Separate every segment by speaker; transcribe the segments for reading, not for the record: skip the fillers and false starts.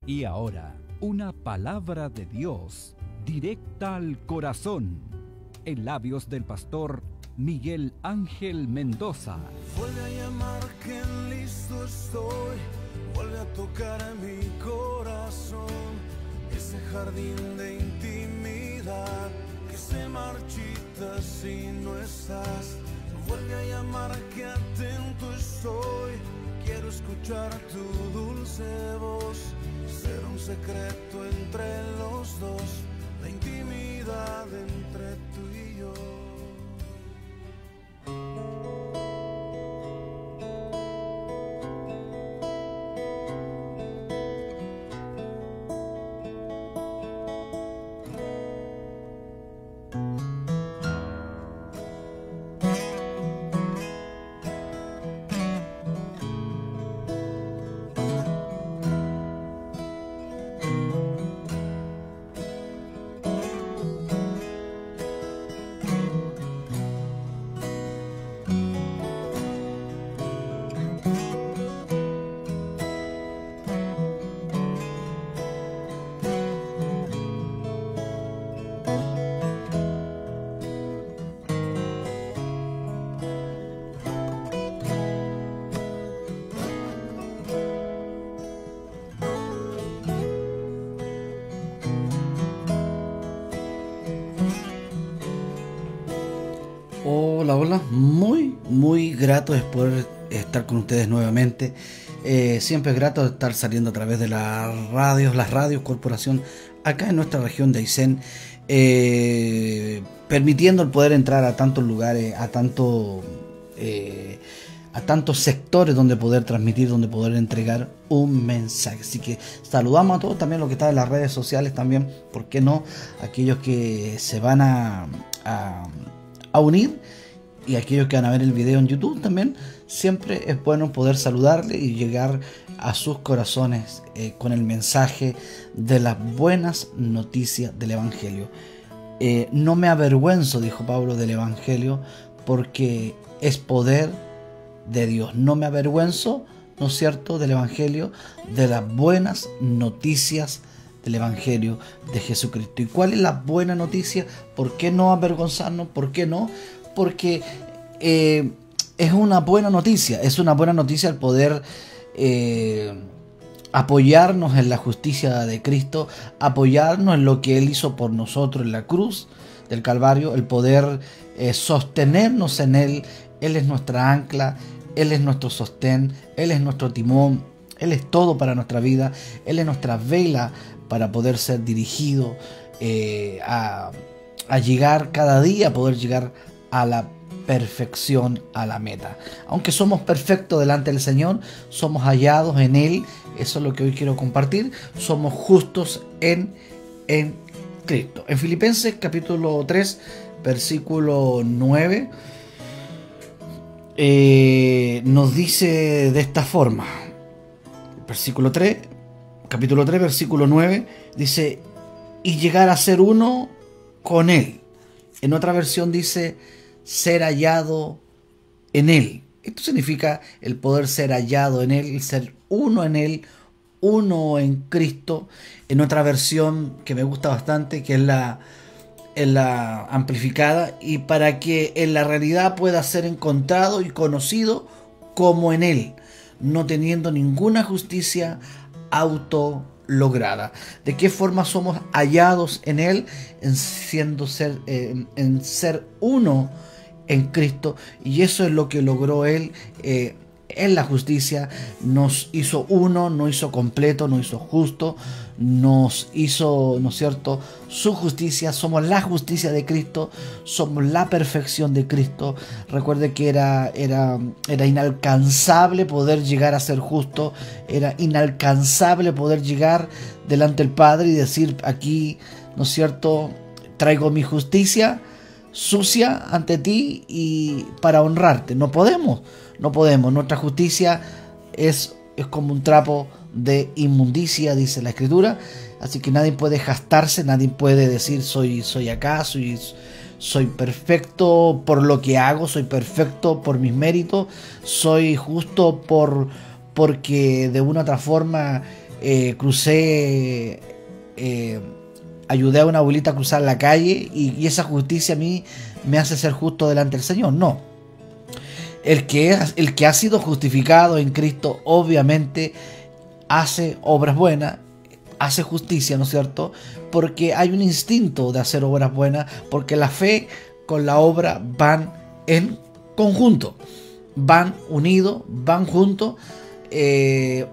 Speaker 1: Y ahora, una palabra de Dios, directa al corazón, en labios del pastor Miguel Ángel Mendoza.
Speaker 2: Vuelve a llamar que listo estoy, vuelve a tocar mi corazón, ese jardín de intimidad que se marchita si no estás. Vuelve a llamar que atento estoy, quiero escuchar tu dulce voz, ser un secreto entre los dos, la intimidad entre tú y yo.
Speaker 3: Hola, hola, muy grato es poder estar con ustedes nuevamente. Siempre es grato estar saliendo a través de las radios Corporación, acá en nuestra región de Aysén, permitiendo el poder entrar a tantos lugares, a tantos sectores donde poder transmitir, donde poder entregar un mensaje. Así que saludamos a todos, también los que están en las redes sociales, también, ¿por qué no? Aquellos que se van a unir, y aquellos que van a ver el video en YouTube también. Siempre es bueno poder saludarle y llegar a sus corazones con el mensaje de las buenas noticias del Evangelio. No me avergüenzo, dijo Pablo, del Evangelio, porque es poder de Dios. No me avergüenzo, ¿no es cierto?, del Evangelio, de las buenas noticias del Evangelio de Jesucristo. ¿Y cuál es la buena noticia? ¿Por qué no avergonzarnos? ¿Por qué no? Porque es una buena noticia. Es una buena noticia el poder apoyarnos en la justicia de Cristo, apoyarnos en lo que Él hizo por nosotros en la cruz del Calvario, el poder sostenernos en Él. Él es nuestra ancla, Él es nuestro sostén, Él es nuestro timón, Él es todo para nuestra vida, Él es nuestra vela para poder ser dirigido a llegar cada día, a poder llegar a la perfección, a la meta. Aunque somos perfectos delante del Señor, somos hallados en Él. Eso es lo que hoy quiero compartir. Somos justos en Cristo. En Filipenses capítulo 3, versículo 9, nos dice de esta forma. Versículo 3, capítulo 3, versículo 9, dice: y llegar a ser uno con Él. En otra versión dice: ser hallado en Él. Esto significa el poder ser hallado en Él, el ser uno en Él, uno en Cristo. En otra versión que me gusta bastante, que es la amplificada, y para que en la realidad pueda ser encontrado y conocido como en Él, no teniendo ninguna justicia autolograda. ¿De qué forma somos hallados en Él? En ser uno en Cristo, y eso es lo que logró Él en la justicia. Nos hizo uno, nos hizo completo, nos hizo justo, nos hizo, ¿no es cierto?, su justicia. Somos la justicia de Cristo, somos la perfección de Cristo. Recuerde que era inalcanzable poder llegar a ser justo, era inalcanzable poder llegar delante del Padre y decir: aquí, ¿no es cierto?, traigo mi justicia sucia ante ti y para honrarte. No podemos. Nuestra justicia es como un trapo de inmundicia, dice la Escritura. Así que nadie puede jactarse, nadie puede decir soy acá, soy perfecto por lo que hago, soy perfecto por mis méritos, soy justo porque de una u otra forma ayudé a una abuelita a cruzar la calle y esa justicia a mí me hace ser justo delante del Señor. No. El que ha sido justificado en Cristo obviamente hace obras buenas, hace justicia, ¿no es cierto? Porque hay un instinto de hacer obras buenas, porque la fe con la obra van en conjunto, van unidos, van juntos. Es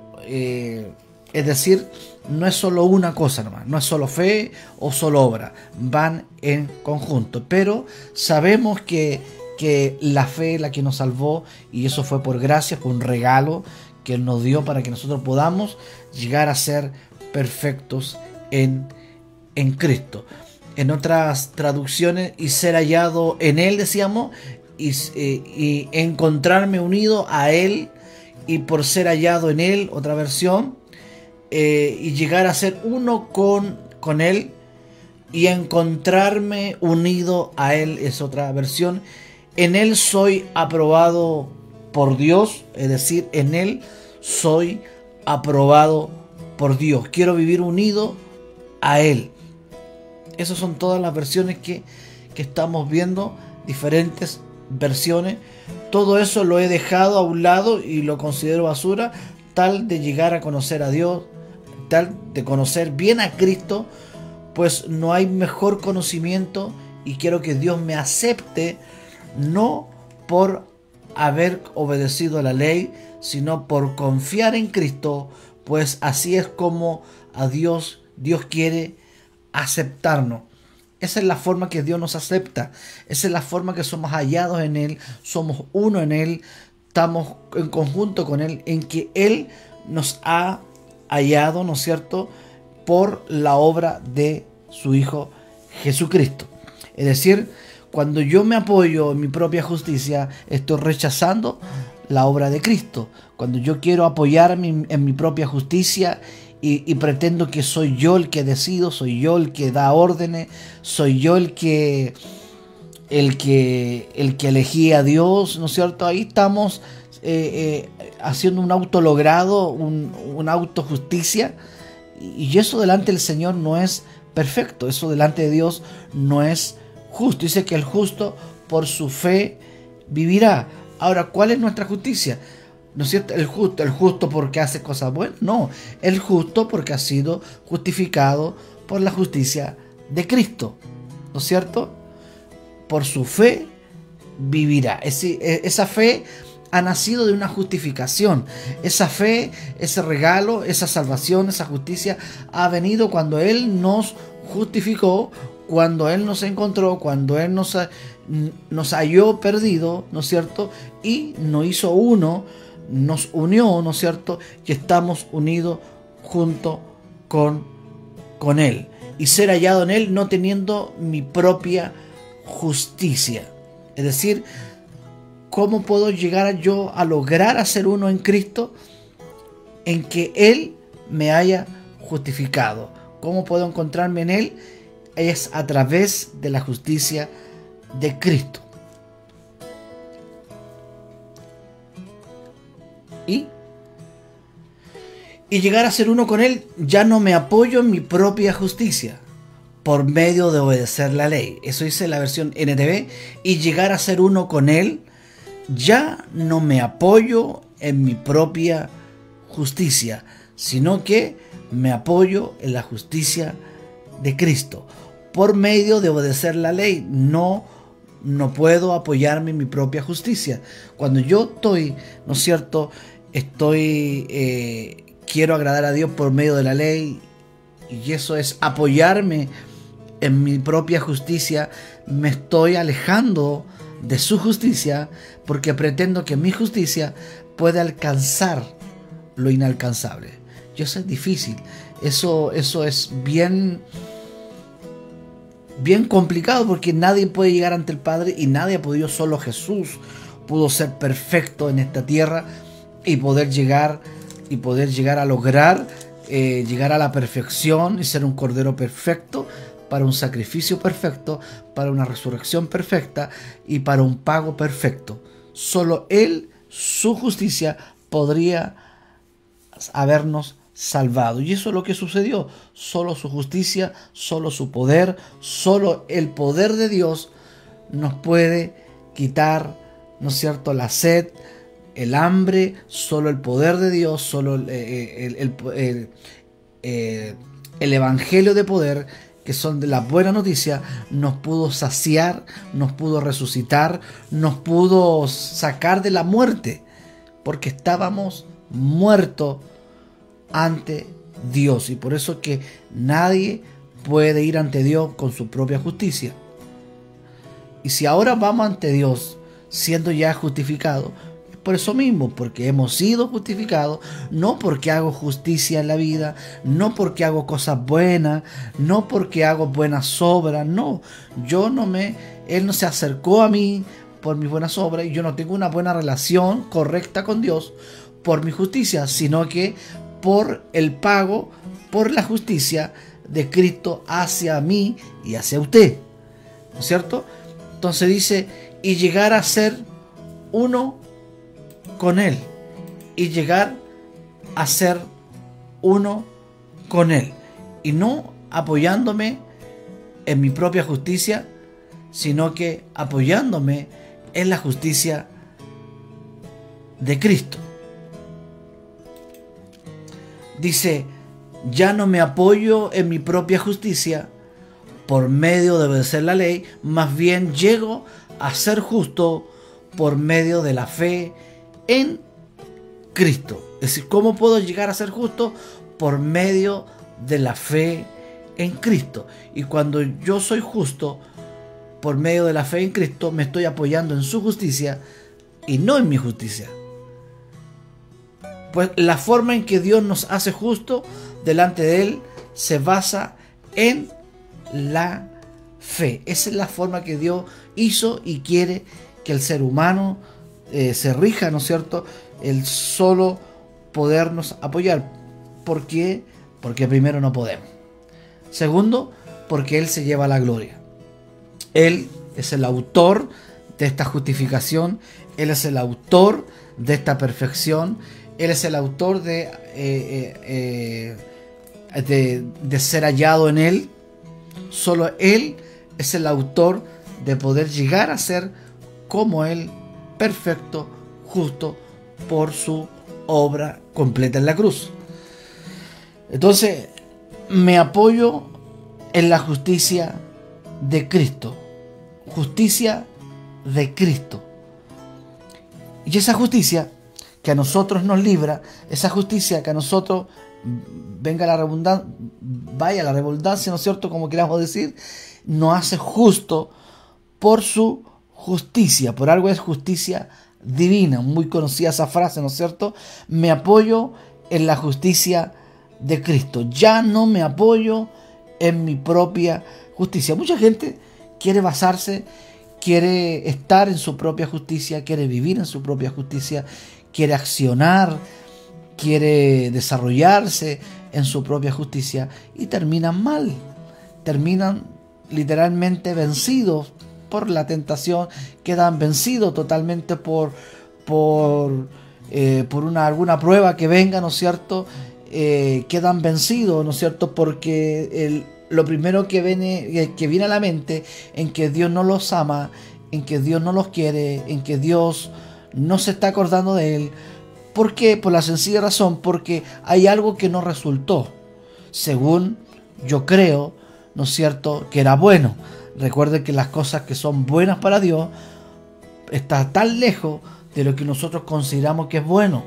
Speaker 3: decir, no es solo una cosa nomás, no es solo fe o solo obra, van en conjunto. Pero sabemos que la fe es la que nos salvó, y eso fue por gracia, fue un regalo que Él nos dio para que nosotros podamos llegar a ser perfectos en Cristo. En otras traducciones, y ser hallado en Él, decíamos, y encontrarme unido a Él, y por ser hallado en Él, otra versión, y llegar a ser uno con Él, y encontrarme unido a Él, es otra versión. En Él soy aprobado por Dios, es decir, en Él soy aprobado por Dios. Quiero vivir unido a Él. Esas son todas las versiones que estamos viendo, diferentes versiones. Todo eso lo he dejado a un lado y lo considero basura, tal de llegar a conocer a Dios, tal de conocer bien a Cristo, pues no hay mejor conocimiento, y quiero que Dios me acepte, no por haber obedecido a la ley, sino por confiar en Cristo, pues así es como a Dios quiere aceptarnos. Esa es la forma que Dios nos acepta, esa es la forma que somos hallados en Él, somos uno en Él, estamos en conjunto con Él, en que Él nos ha hallado, ¿no es cierto?, por la obra de su Hijo Jesucristo. Es decir, cuando yo me apoyo en mi propia justicia, estoy rechazando la obra de Cristo. Cuando yo quiero apoyarme en mi propia justicia y pretendo que soy yo el que decido, soy yo el que da órdenes, soy yo el que elegí a Dios, ¿no es cierto? Ahí estamos haciendo un autologrado, una autojusticia, y eso delante del Señor no es perfecto, eso delante de Dios no es justo. Dice que el justo por su fe vivirá. Ahora, ¿cuál es nuestra justicia? ¿No es cierto? El justo porque hace cosas buenas. No, el justo porque ha sido justificado por la justicia de Cristo. ¿No es cierto? Por su fe vivirá. Esa fe ha nacido de una justificación. Esa fe, ese regalo, esa salvación, esa justicia ha venido cuando Él nos justificó, cuando Él nos encontró, cuando Él nos halló perdido, ¿no es cierto? Y nos hizo uno, nos unió, ¿no es cierto? Y estamos unidos junto con Él. Y ser hallado en Él no teniendo mi propia justicia. Es decir, ¿cómo puedo llegar yo a lograr hacer uno en Cristo? En que Él me haya justificado. ¿Cómo puedo encontrarme en Él? Es a través de la justicia de Cristo. Y llegar a ser uno con Él, ya no me apoyo en mi propia justicia por medio de obedecer la ley. Eso dice la versión NTV. Y llegar a ser uno con Él, ya no me apoyo en mi propia justicia, sino que me apoyo en la justicia de Cristo por medio de obedecer la ley. No puedo apoyarme en mi propia justicia. Cuando yo estoy, ¿no es cierto?, quiero agradar a Dios por medio de la ley, y eso es apoyarme en mi propia justicia, me estoy alejando de su justicia, porque pretendo que mi justicia pueda alcanzar lo inalcanzable. Y eso es difícil. Eso es bien complicado, porque nadie puede llegar ante el Padre, y nadie ha podido, solo Jesús pudo ser perfecto en esta tierra y poder llegar a lograr llegar a la perfección y ser un cordero perfecto para un sacrificio perfecto, para una resurrección perfecta y para un pago perfecto. Solo Él, su justicia, podría habernos salvado. Y eso es lo que sucedió. Solo su justicia, solo su poder, solo el poder de Dios nos puede quitar, ¿no es cierto?, la sed, el hambre. Solo el poder de Dios, solo el evangelio de poder, que son de la buena noticia, nos pudo saciar, nos pudo resucitar, nos pudo sacar de la muerte, porque estábamos muertos ante Dios. Y por eso que nadie puede ir ante Dios con su propia justicia. Y si ahora vamos ante Dios siendo ya justificados, es por eso mismo, porque hemos sido justificados, no porque hago justicia en la vida, no porque hago cosas buenas, no porque hago buenas obras, no. Él no se acercó a mí por mis buenas obras, y yo no tengo una buena relación correcta con Dios por mi justicia, sino que por el pago, por la justicia de Cristo hacia mí y hacia usted, ¿no es cierto? Entonces dice, y llegar a ser uno con Él, y llegar a ser uno con Él, y no apoyándome en mi propia justicia, sino que apoyándome en la justicia de Cristo. Dice, ya no me apoyo en mi propia justicia por medio de obedecer la ley, más bien llego a ser justo por medio de la fe en Cristo. Es decir, ¿cómo puedo llegar a ser justo? Por medio de la fe en Cristo. Y cuando yo soy justo por medio de la fe en Cristo, me estoy apoyando en su justicia y no en mi justicia. Pues la forma en que Dios nos hace justo delante de Él se basa en la fe. Esa es la forma que Dios hizo y quiere que el ser humano se rija, ¿no es cierto? El solo podernos apoyar. ¿Por qué? Porque primero no podemos. Segundo, porque Él se lleva la gloria. Él es el autor de esta justificación. Él es el autor de esta perfección. Él es el autor de ser hallado en Él. Solo Él es el autor de poder llegar a ser como Él, perfecto, justo, por su obra completa en la cruz. Entonces, me apoyo en la justicia de Cristo. Justicia de Cristo. Y esa justicia que a nosotros nos libra, esa justicia que a nosotros, vaya la redundancia, ¿no es cierto?, como queramos decir, nos hace justo por su justicia. Por algo es justicia divina, muy conocida esa frase, ¿no es cierto? Me apoyo en la justicia de Cristo. Ya no me apoyo en mi propia justicia. Mucha gente quiere basarse, quiere estar en su propia justicia, quiere vivir en su propia justicia, quiere accionar, quiere desarrollarse en su propia justicia y terminan mal. Terminan literalmente vencidos por la tentación, quedan vencidos totalmente por alguna prueba que venga, ¿no es cierto? Quedan vencidos, ¿no es cierto? Porque lo primero que viene a la mente, en que Dios no los ama, en que Dios no los quiere, en que Dios no se está acordando de Él. ¿Por qué? Por la sencilla razón, porque hay algo que no resultó según yo creo, ¿no es cierto?, que era bueno. Recuerden que las cosas que son buenas para Dios están tan lejos de lo que nosotros consideramos que es bueno.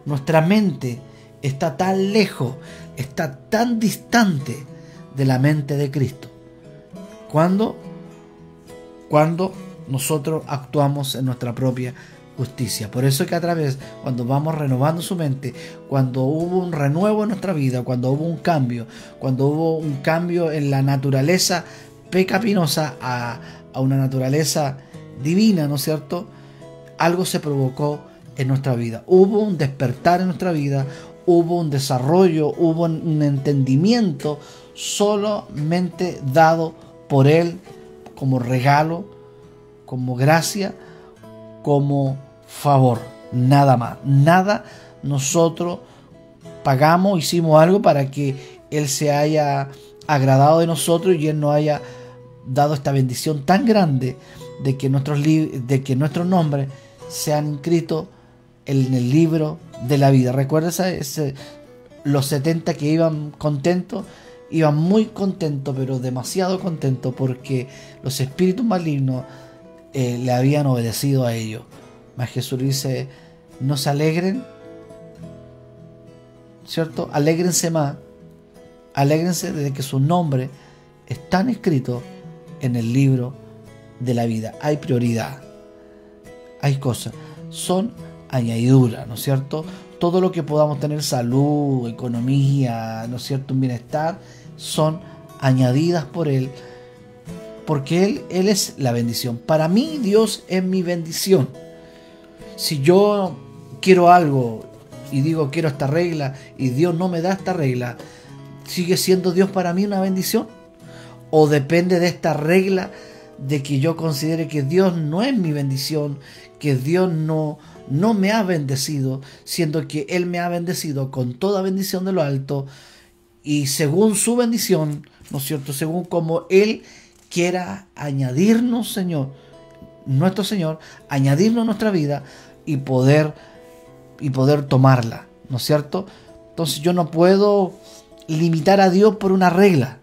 Speaker 3: Nuestra mente está tan lejos, está tan distante de la mente de Cristo. ¿Cuándo? Cuando nosotros actuamos en nuestra propia justicia. Por eso es que cuando vamos renovando su mente, cuando hubo un renuevo en nuestra vida, cuando hubo un cambio en la naturaleza pecaminosa a una naturaleza divina, ¿no es cierto?, algo se provocó en nuestra vida. Hubo un despertar en nuestra vida, hubo un desarrollo, hubo un entendimiento solamente dado por Él como regalo, como gracia, como favor. Nada más. Nada nosotros pagamos, hicimos algo para que Él se haya agradado de nosotros y Él nos haya dado esta bendición tan grande de que nuestros nombres sean inscritos en el libro de la vida. ¿Recuerdas los 70 que iban contentos? Iban muy contentos, pero demasiado contentos, porque los espíritus malignos le habían obedecido a ellos. Mas Jesús dice: no se alegren, ¿cierto? Alégrense más. Alégrense de que sus nombres están escritos en el libro de la vida. Hay prioridad. Hay cosas. Son añadiduras, ¿no es cierto? Todo lo que podamos tener, salud, economía, ¿no es cierto?, un bienestar, son añadidas por Él, porque Él es la bendición. Para mí Dios es mi bendición. Si yo quiero algo y digo quiero esta regla y Dios no me da esta regla, ¿sigue siendo Dios para mí una bendición? ¿O depende de esta regla de que yo considere que Dios no es mi bendición, que Dios no me ha bendecido, siendo que Él me ha bendecido con toda bendición de lo alto, y según su bendición, ¿no es cierto?, según como Él quiera añadirnos, Señor, nuestro Señor, añadirnos a nuestra vida y poder tomarla, ¿no es cierto? Entonces yo no puedo limitar a Dios por una regla.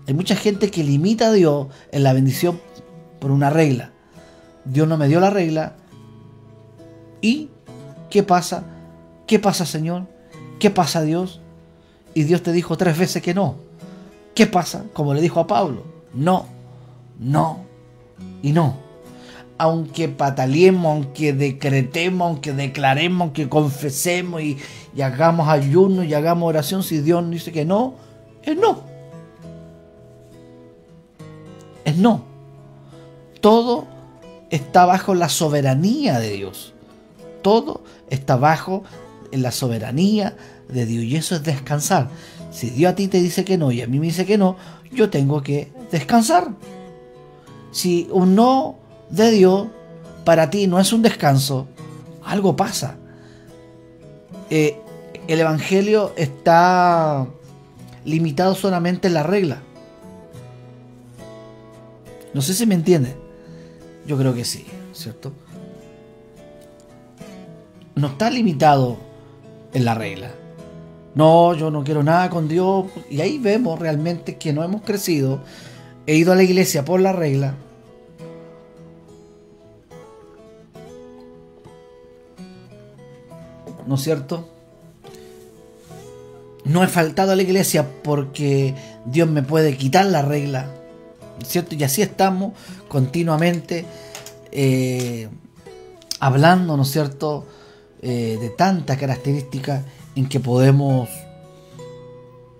Speaker 3: Hay mucha gente que limita a Dios en la bendición por una regla. Dios no me dio la regla. ¿Y qué pasa? ¿Qué pasa, Señor? ¿Qué pasa, Dios? Y Dios te dijo 3 veces que no. ¿Qué pasa? Como le dijo a Pablo: no, no y no. Aunque pataleemos, aunque decretemos, aunque declaremos, aunque confesemos y hagamos ayuno y hagamos oración, si Dios dice que no, es no. Es no. Todo está bajo la soberanía de Dios. Todo está bajo la soberanía de Dios. Y eso es descansar. Si Dios a ti te dice que no y a mí me dice que no, yo tengo que descansar. Si un no de Dios para ti no es un descanso, algo pasa. El evangelio está limitado solamente en la regla. No sé si me entiende. Yo creo que sí, ¿cierto? No está limitado en la regla. No, yo no quiero nada con Dios. Y ahí vemos realmente que no hemos crecido. He ido a la iglesia por la regla. ¿No es cierto? No he faltado a la iglesia porque Dios me puede quitar la regla, ¿cierto? Y así estamos continuamente hablando, ¿no es cierto?, de tantas características en que podemos,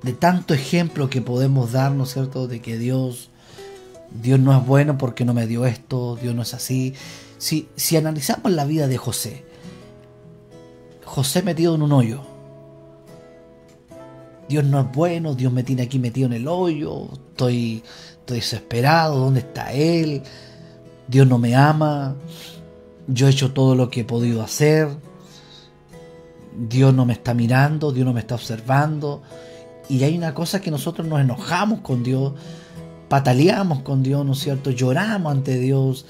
Speaker 3: de tanto ejemplo que podemos dar, ¿no es cierto?, de que Dios no es bueno porque no me dio esto, Dios no es así. Si analizamos la vida de José metido en un hoyo. Dios no es bueno, Dios me tiene aquí metido en el hoyo, estoy desesperado, ¿dónde está Él? Dios no me ama, yo he hecho todo lo que he podido hacer, Dios no me está mirando, Dios no me está observando. Y hay una cosa que nosotros nos enojamos con Dios, pataleamos con Dios, ¿no es cierto? Lloramos ante Dios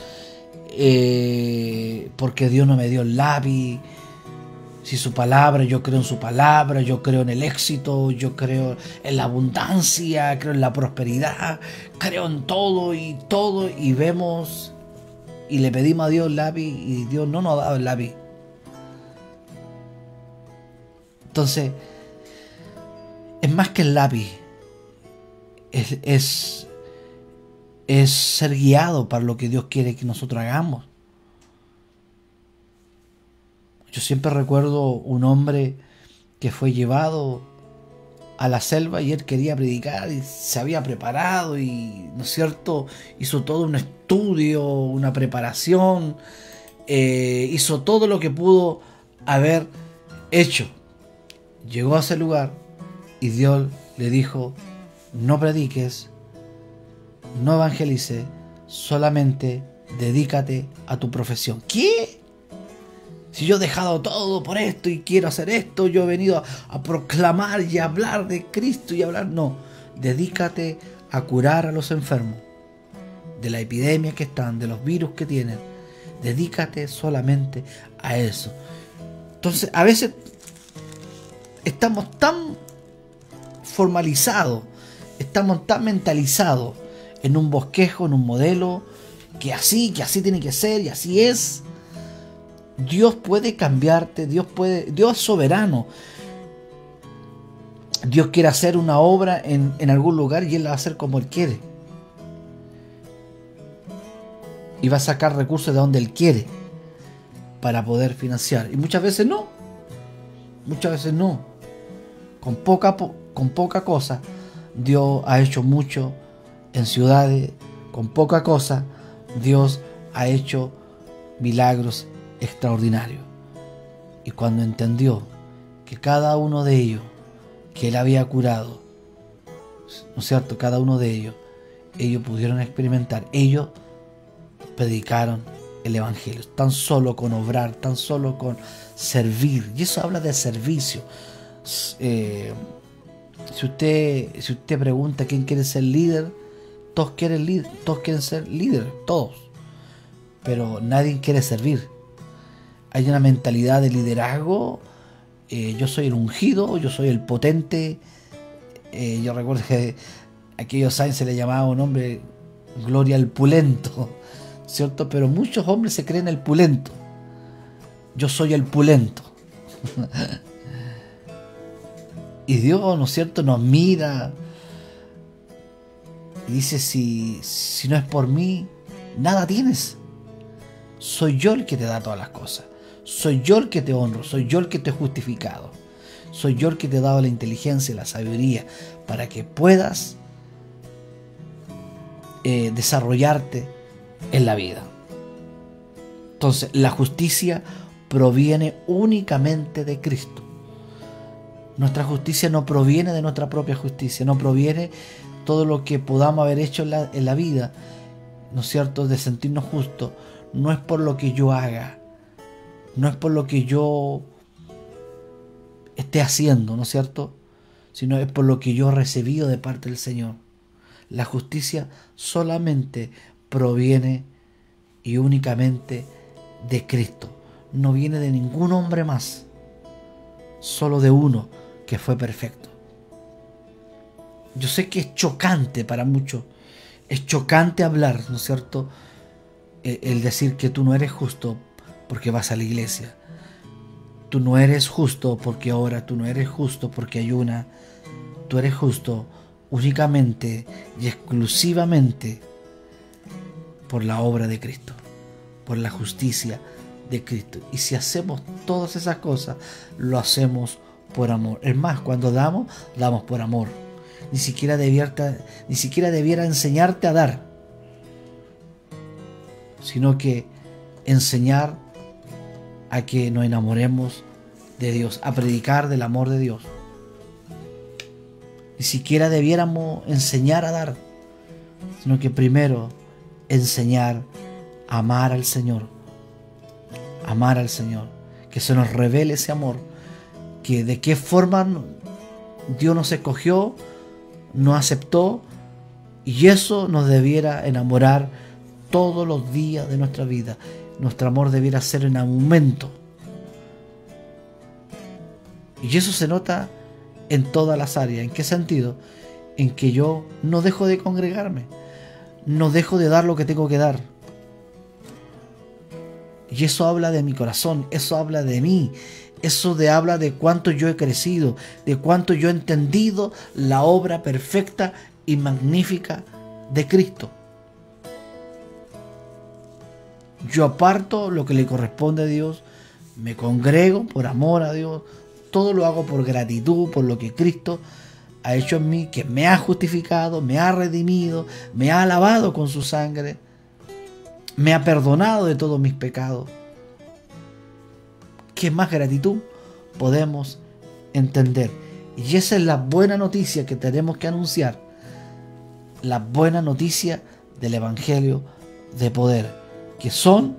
Speaker 3: porque Dios no me dio el lápiz. Si su palabra, yo creo en su palabra, yo creo en el éxito, yo creo en la abundancia, creo en la prosperidad, creo en todo, y vemos y le pedimos a Dios el lápiz y Dios no nos ha dado el lápiz. Entonces, es más que el lápiz, es ser guiado para lo que Dios quiere que nosotros hagamos. Yo siempre recuerdo un hombre que fue llevado a la selva y él quería predicar y se había preparado y, ¿no es cierto?, hizo todo un estudio, una preparación, hizo todo lo que pudo haber hecho. Llegó a ese lugar y Dios le dijo: no prediques, no evangelices, solamente dedícate a tu profesión. ¿Qué? Si yo he dejado todo por esto y quiero hacer esto, yo he venido a proclamar y a hablar de Cristo y hablar. No, dedícate a curar a los enfermos de la epidemia que están, de los virus que tienen. Dedícate solamente a eso. Entonces, a veces estamos tan formalizados, estamos tan mentalizados en un bosquejo, en un modelo, que así tiene que ser y así es. Dios puede cambiarte, Dios es soberano. Dios quiere hacer una obra en algún lugar y Él la va a hacer como Él quiere. Y va a sacar recursos de donde Él quiere para poder financiar. Y muchas veces no. Con poca cosa Dios ha hecho mucho en ciudades. Con poca cosa Dios ha hecho milagros extraordinarios. Y cuando entendió que cada uno de ellos que Él había curado, ¿no es cierto? Cada uno de ellos pudieron experimentar, ellos predicaron el Evangelio, tan solo con obrar, tan solo con servir. Y eso habla de servicio. Si usted pregunta quién quiere ser líder, todos quieren ser líderes, todos. Pero nadie quiere servir. Hay una mentalidad de liderazgo. Yo soy el ungido, yo soy el potente. Yo recuerdo que a aquellos años se le llamaba un hombre gloria al pulento, ¿cierto? Pero muchos hombres se creen el pulento. Yo soy el pulento. Y Dios, ¿no es cierto?, nos mira y dice, si no es por mí, nada tienes. Soy yo el que te da todas las cosas. Soy yo el que te honro. Soy yo el que te he justificado. Soy yo el que te he dado la inteligencia y la sabiduría para que puedas desarrollarte en la vida. Entonces, la justicia proviene únicamente de Cristo. Nuestra justicia no proviene de nuestra propia justicia, no proviene todo lo que podamos haber hecho en la vida, ¿no es cierto?, de sentirnos justos. No es por lo que yo haga, no es por lo que yo esté haciendo, ¿no es cierto?, sino es por lo que yo he recibido de parte del Señor. La justicia solamente proviene y únicamente de Cristo. No viene de ningún hombre más, solo de uno que fue perfecto. Yo sé que es chocante para muchos, es chocante hablar, ¿no es cierto?, el decir que tú no eres justo porque vas a la iglesia, tú no eres justo porque oras, tú no eres justo porque ayunas, tú eres justo únicamente y exclusivamente por la obra de Cristo, por la justicia de Cristo. Y si hacemos todas esas cosas, lo hacemos por amor. Es más, cuando damos por amor. Ni siquiera debiera enseñarte a dar, sino que enseñar a que nos enamoremos de Dios, a predicar del amor de Dios. Ni siquiera debiéramos enseñar a dar, sino que primero enseñar a amar al Señor. Amar al Señor, que se nos revele ese amor, que de qué forma Dios nos escogió, nos aceptó, y eso nos debiera enamorar todos los días de nuestra vida. Nuestro amor debiera ser en aumento, y eso se nota en todas las áreas. ¿En qué sentido? En que yo no dejo de congregarme, no dejo de dar lo que tengo que dar. Y eso habla de mi corazón, eso habla de mí, eso habla de cuánto yo he crecido, de cuánto yo he entendido la obra perfecta y magnífica de Cristo. Yo aparto lo que le corresponde a Dios, me congrego por amor a Dios, todo lo hago por gratitud, por lo que Cristo ha hecho en mí, que me ha justificado, me ha redimido, me ha lavado con su sangre, me ha perdonado de todos mis pecados. ¿Qué más gratitud podemos entender? Y esa es la buena noticia que tenemos que anunciar, la buena noticia del Evangelio de poder, que son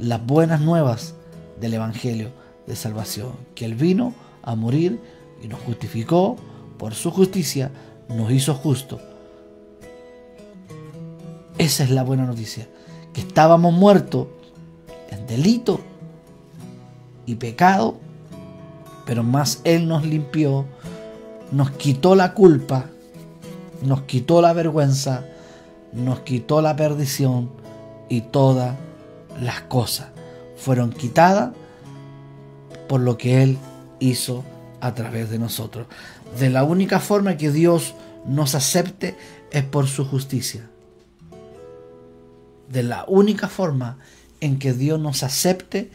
Speaker 3: las buenas nuevas del Evangelio de salvación, que Él vino a morir y nos justificó por su justicia, nos hizo justos. Esa es la buena noticia, que estábamos muertos en delito y pecado, pero más Él nos limpió, nos quitó la culpa, nos quitó la vergüenza, nos quitó la perdición, y todas las cosas fueron quitadas por lo que Él hizo a través de nosotros. De la única forma que Dios nos acepte es por su justicia. De la única forma en que Dios nos acepte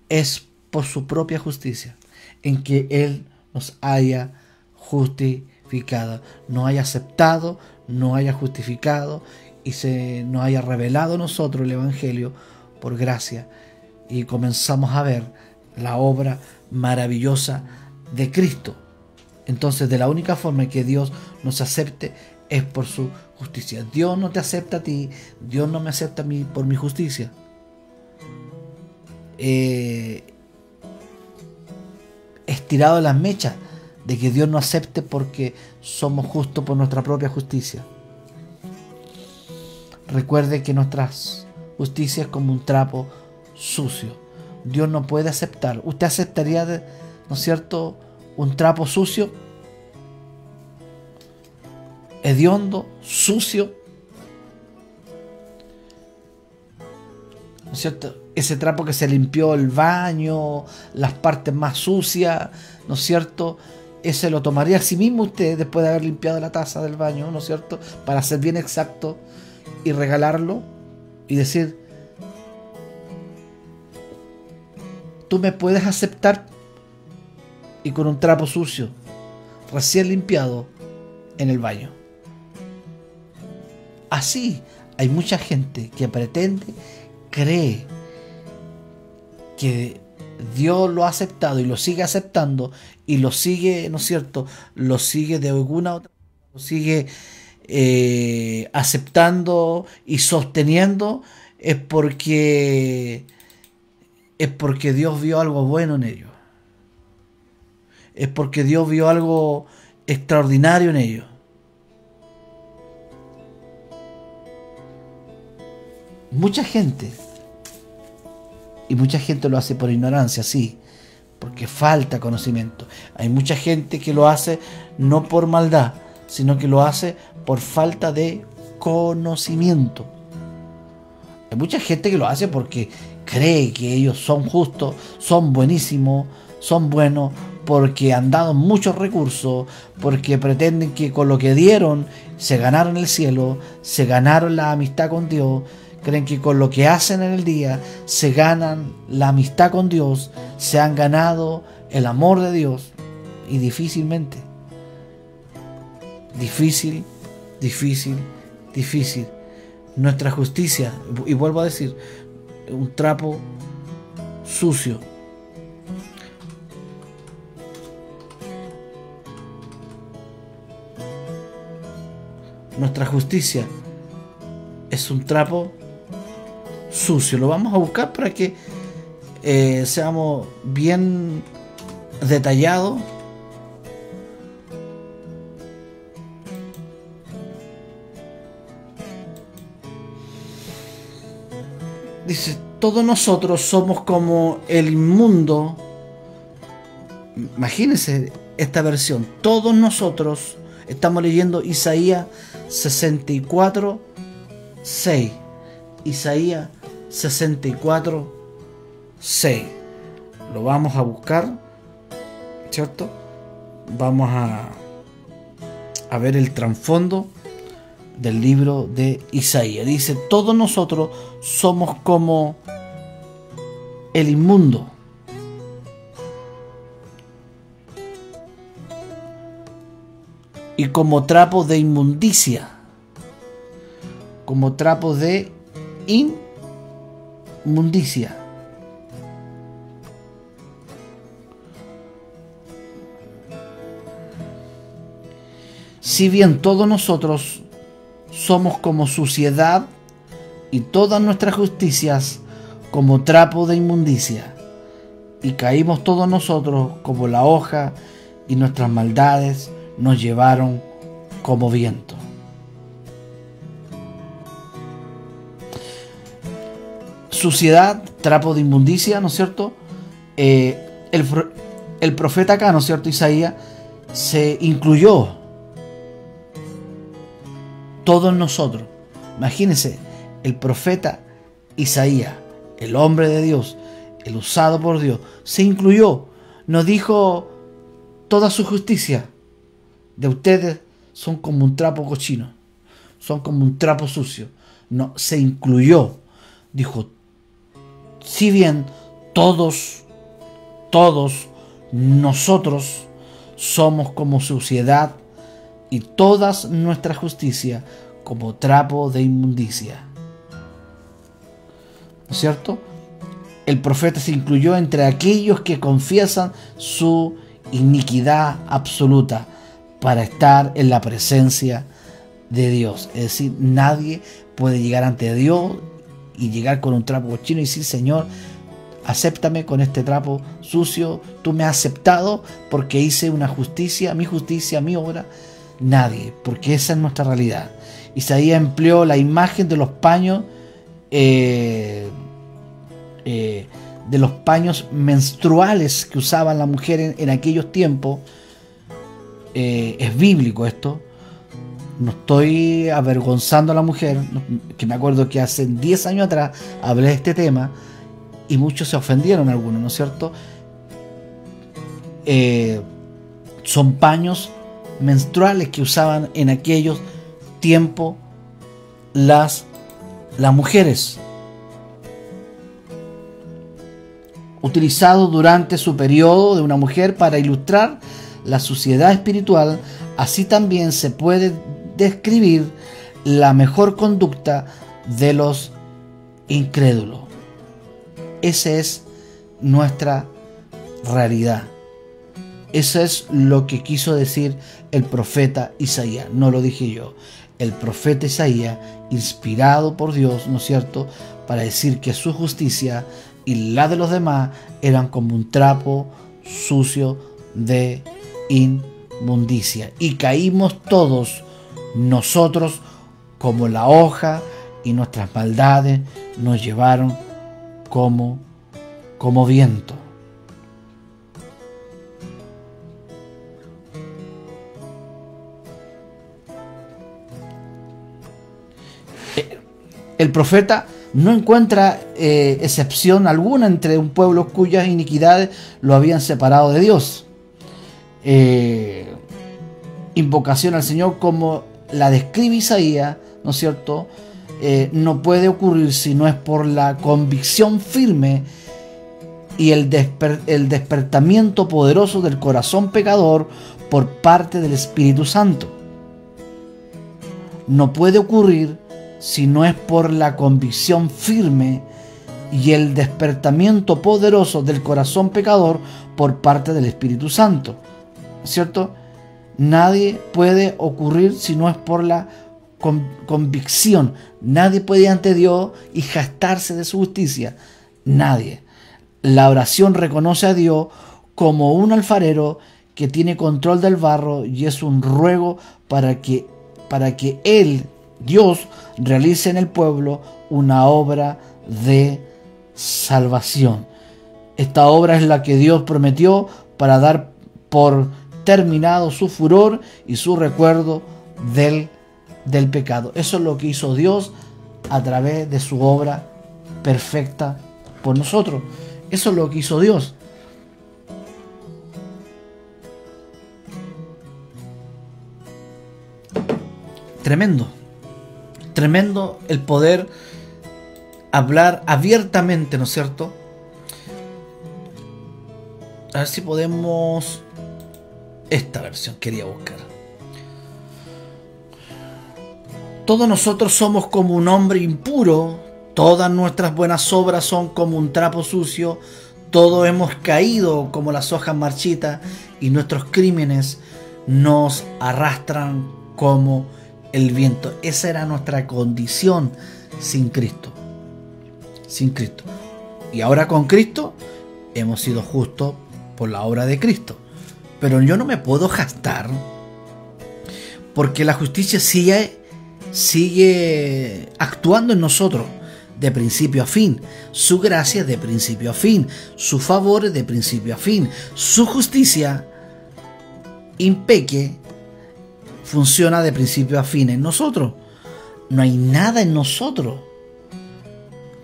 Speaker 3: es por su propia justicia, en que Él nos haya justificado, nos haya aceptado, nos haya justificado y se nos haya revelado a nosotros el Evangelio por gracia, y comenzamos a ver la obra maravillosa de Cristo. Entonces, de la única forma en que Dios nos acepte es por su justicia. Dios no te acepta a ti, Dios no me acepta a mí por mi justicia. Estirado las mechas de que Dios nos acepte porque somos justos por nuestra propia justicia. Recuerde que nuestra justicia es como un trapo sucio. Dios no puede aceptar. ¿Usted aceptaría, no es cierto, un trapo sucio? Hediondo, sucio. ¿No es cierto? Ese trapo que se limpió el baño, las partes más sucias, ¿no es cierto? Ese lo tomaría a sí mismo usted después de haber limpiado la taza del baño, ¿no es cierto? Para ser bien exacto, y regalarlo y decir: tú me puedes aceptar, y con un trapo sucio recién limpiado en el baño. Así hay mucha gente que pretende, cree que Dios lo ha aceptado y lo sigue aceptando y lo sigue, ¿no es cierto?, lo sigue de alguna otra, lo sigue aceptando y sosteniendo, es porque Dios vio algo bueno en ellos, es porque Dios vio algo extraordinario en ellos. Mucha gente lo hace por ignorancia, sí, porque falta conocimiento. Hay mucha gente que lo hace no por maldad, sino que lo hace por falta de conocimiento. Hay mucha gente que lo hace porque cree que ellos son justos, son buenísimos, son buenos, porque han dado muchos recursos, porque pretenden que con lo que dieron se ganaron el cielo, se ganaron la amistad con Dios. Creen que con lo que hacen en el día se ganan la amistad con Dios, se han ganado el amor de Dios, y difícil. Nuestra justicia, y vuelvo a decir, un trapo sucio. Nuestra justicia es un trapo sucio. Lo vamos a buscar para que seamos bien detallados. Dice: todos nosotros somos como el inmundo. Imagínense esta versión. Todos nosotros, estamos leyendo Isaías 64, 6. Isaías 64, 6. Lo vamos a buscar, ¿cierto? Vamos a ver el trasfondo del libro de Isaías. Dice: todos nosotros somos como el inmundo, y como trapos de inmundicia, como trapos de inmundicia. Si bien todos nosotros somos como suciedad, y todas nuestras justicias como trapo de inmundicia. y caímos todos nosotros como la hoja, y nuestras maldades nos llevaron como viento. Suciedad, trapo de inmundicia, ¿no es cierto? El profeta acá, ¿no es cierto? Isaías se incluyó todos nosotros. Imagínense, el profeta Isaías, el hombre de Dios, el usado por Dios, se incluyó. Nos dijo toda su justicia de ustedes son como un trapo cochino, son como un trapo sucio. No, se incluyó. Dijo, si bien todos nosotros somos como suciedad y todas nuestra justicia como trapo de inmundicia. ¿No es cierto? El profeta se incluyó entre aquellos que confiesan su iniquidad absoluta para estar en la presencia de Dios. Es decir, nadie puede llegar ante Dios y llegar con un trapo cochino y decir, Señor, acéptame con este trapo sucio, tú me has aceptado porque hice una justicia, mi obra. Nadie, porque esa es nuestra realidad. Isaías empleó la imagen de los paños menstruales que usaban las mujeres en aquellos tiempos. Es bíblico esto. No estoy avergonzando a la mujer, que me acuerdo que hace 10 años atrás hablé de este tema y muchos se ofendieron, algunos, ¿no es cierto? Son paños menstruales que usaban en aquellos tiempos las mujeres, utilizado durante su periodo de una mujer para ilustrar la suciedad espiritual. Así también se puede describir la mejor conducta de los incrédulos. Esa es nuestra realidad. Eso es lo que quiso decir el profeta Isaías, no lo dije yo. El profeta Isaías, inspirado por Dios, ¿no es cierto?, para decir que su justicia y la de los demás eran como un trapo sucio de inmundicia. Y caímos todos nosotros como la hoja, y nuestras maldades nos llevaron como viento. El profeta no encuentra excepción alguna entre un pueblo cuyas iniquidades lo habían separado de Dios. Invocación al Señor como la describe Isaías, ¿no es cierto? No puede ocurrir si no es por la convicción firme y el despertamiento poderoso del corazón pecador por parte del Espíritu Santo. No puede ocurrir si no es por la convicción firme y el despertamiento poderoso del corazón pecador por parte del Espíritu Santo. ¿Cierto? Nadie puede ocurrir si no es por la convicción. Nadie puede ir ante Dios y jactarse de su justicia. Nadie. La oración reconoce a Dios como un alfarero que tiene control del barro y es un ruego para que Él, Dios, realice en el pueblo una obra de salvación. Esta obra es la que Dios prometió para dar por terminado su furor y su recuerdo del pecado. Eso es lo que hizo Dios a través de su obra perfecta por nosotros. Eso es lo que hizo Dios. Tremendo. Tremendo el poder hablar abiertamente, ¿no es cierto? A ver si podemos... Esta versión quería buscar. Todos nosotros somos como un hombre impuro, todas nuestras buenas obras son como un trapo sucio, todos hemos caído como las hojas marchitas y nuestros crímenes nos arrastran como el viento. Esa era nuestra condición sin Cristo. Sin Cristo. Y ahora con Cristo hemos sido justos por la obra de Cristo. Pero yo no me puedo jactar, porque la justicia sigue actuando en nosotros de principio a fin. Su gracia es de principio a fin. Su favor es de principio a fin. Su justicia impeque funciona de principio a fin en nosotros. No hay nada en nosotros,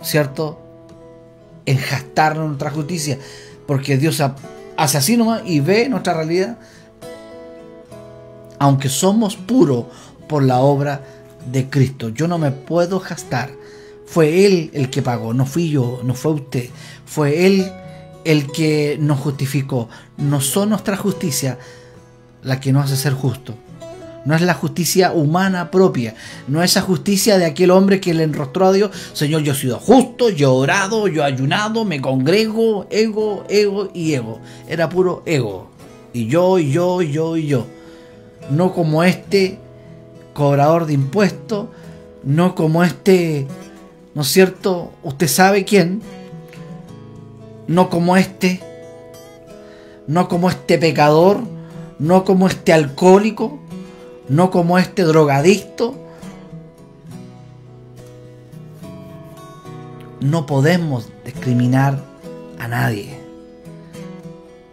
Speaker 3: ¿cierto?, en jactarnos en nuestra justicia, porque Dios hace así nomás y ve nuestra realidad, aunque somos puros por la obra de Cristo. Yo no me puedo jactar. Fue Él el que pagó, no fui yo, no fue usted. Fue Él el que nos justificó. No son nuestra justicia la que nos hace ser justos. No es la justicia humana propia. No es esa justicia de aquel hombre que le enrostró a Dios. Señor, yo he sido justo, yo he orado, yo he ayunado, me congrego, ego. Era puro ego. Y yo. No como este cobrador de impuestos. No como este, ¿no es cierto?, usted sabe quién. No como este. No como este pecador. No como este alcohólico. No como este drogadicto. No podemos discriminar a nadie.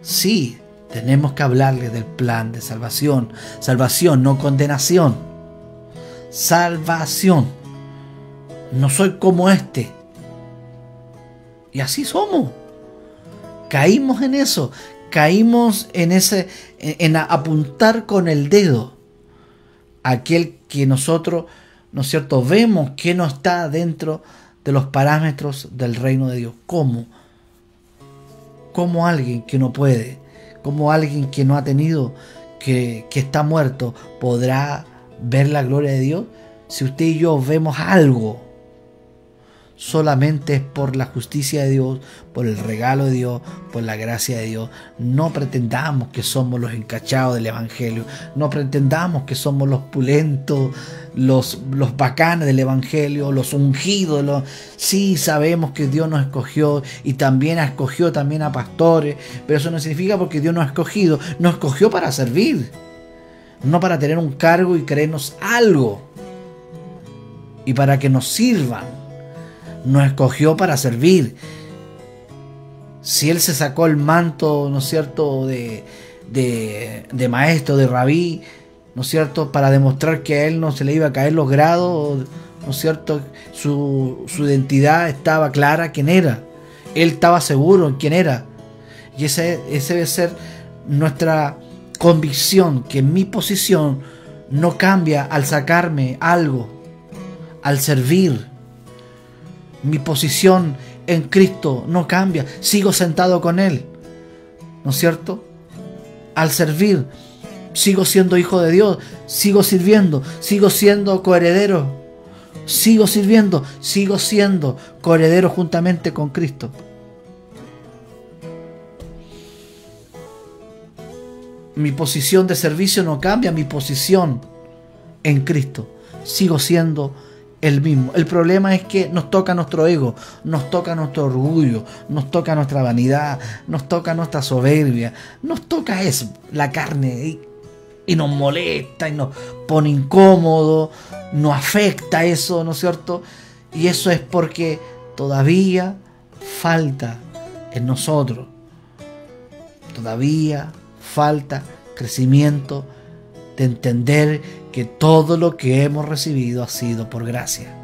Speaker 3: Sí, tenemos que hablarles del plan de salvación. Salvación, no condenación. Salvación. No soy como este. Y así somos. Caímos en eso. Caímos en apuntar con el dedo aquel que nosotros, ¿no es cierto?, vemos que no está dentro de los parámetros del reino de Dios. ¿Cómo? ¿Cómo alguien que no puede, como alguien que no ha tenido, que está muerto, podrá ver la gloria de Dios? Si usted y yo vemos algo, solamente es por la justicia de Dios, por el regalo de Dios, por la gracia de Dios. No pretendamos que somos los encachados del Evangelio. No pretendamos que somos los pulentos, los bacanes del Evangelio, los ungidos. Sí, sabemos que Dios nos escogió y también escogió también a pastores, pero eso no significa porque Dios nos ha escogido. Nos escogió para servir, no para tener un cargo y creernos algo y para que nos sirvan. Nos escogió para servir. Si Él se sacó el manto, ¿no es cierto?, de maestro, de rabí, ¿no es cierto?, para demostrar que a Él no se le iba a caer los grados, ¿no es cierto?, su identidad estaba clara, quién era. Él estaba seguro en quién era. Y ese debe ser nuestra convicción, que mi posición no cambia al sacarme algo, al servir. Mi posición en Cristo no cambia. Sigo sentado con Él, ¿no es cierto?, al servir. Sigo siendo hijo de Dios. Sigo sirviendo. Sigo siendo coheredero. Sigo sirviendo. Sigo siendo coheredero juntamente con Cristo. Mi posición de servicio no cambia. Mi posición en Cristo. Sigo siendo el mismo. El problema es que nos toca nuestro ego, nos toca nuestro orgullo, nos toca nuestra vanidad, nos toca nuestra soberbia, nos toca eso, la carne, y nos molesta y nos pone incómodo, nos afecta eso, ¿no es cierto? Y eso es porque todavía falta en nosotros, todavía falta crecimiento de entender que todo lo que hemos recibido ha sido por gracia.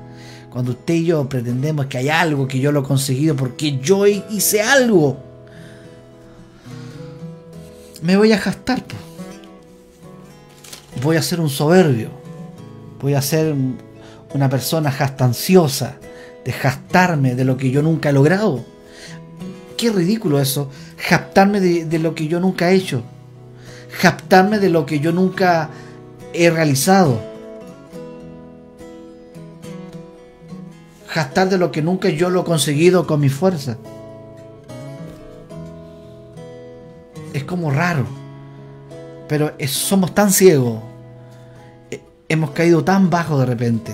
Speaker 3: Cuando usted y yo pretendemos que hay algo que yo lo he conseguido porque yo hice algo, me voy a jactar. Voy a ser un soberbio. Voy a ser una persona jactanciosa, de jactarme de lo que yo nunca he logrado. Qué ridículo eso, jactarme de lo que yo nunca he hecho. Jactarme de lo que yo nunca he realizado. Jactar de lo que nunca yo lo he conseguido con mi fuerza. Es como raro. Pero somos tan ciegos. Hemos caído tan bajo de repente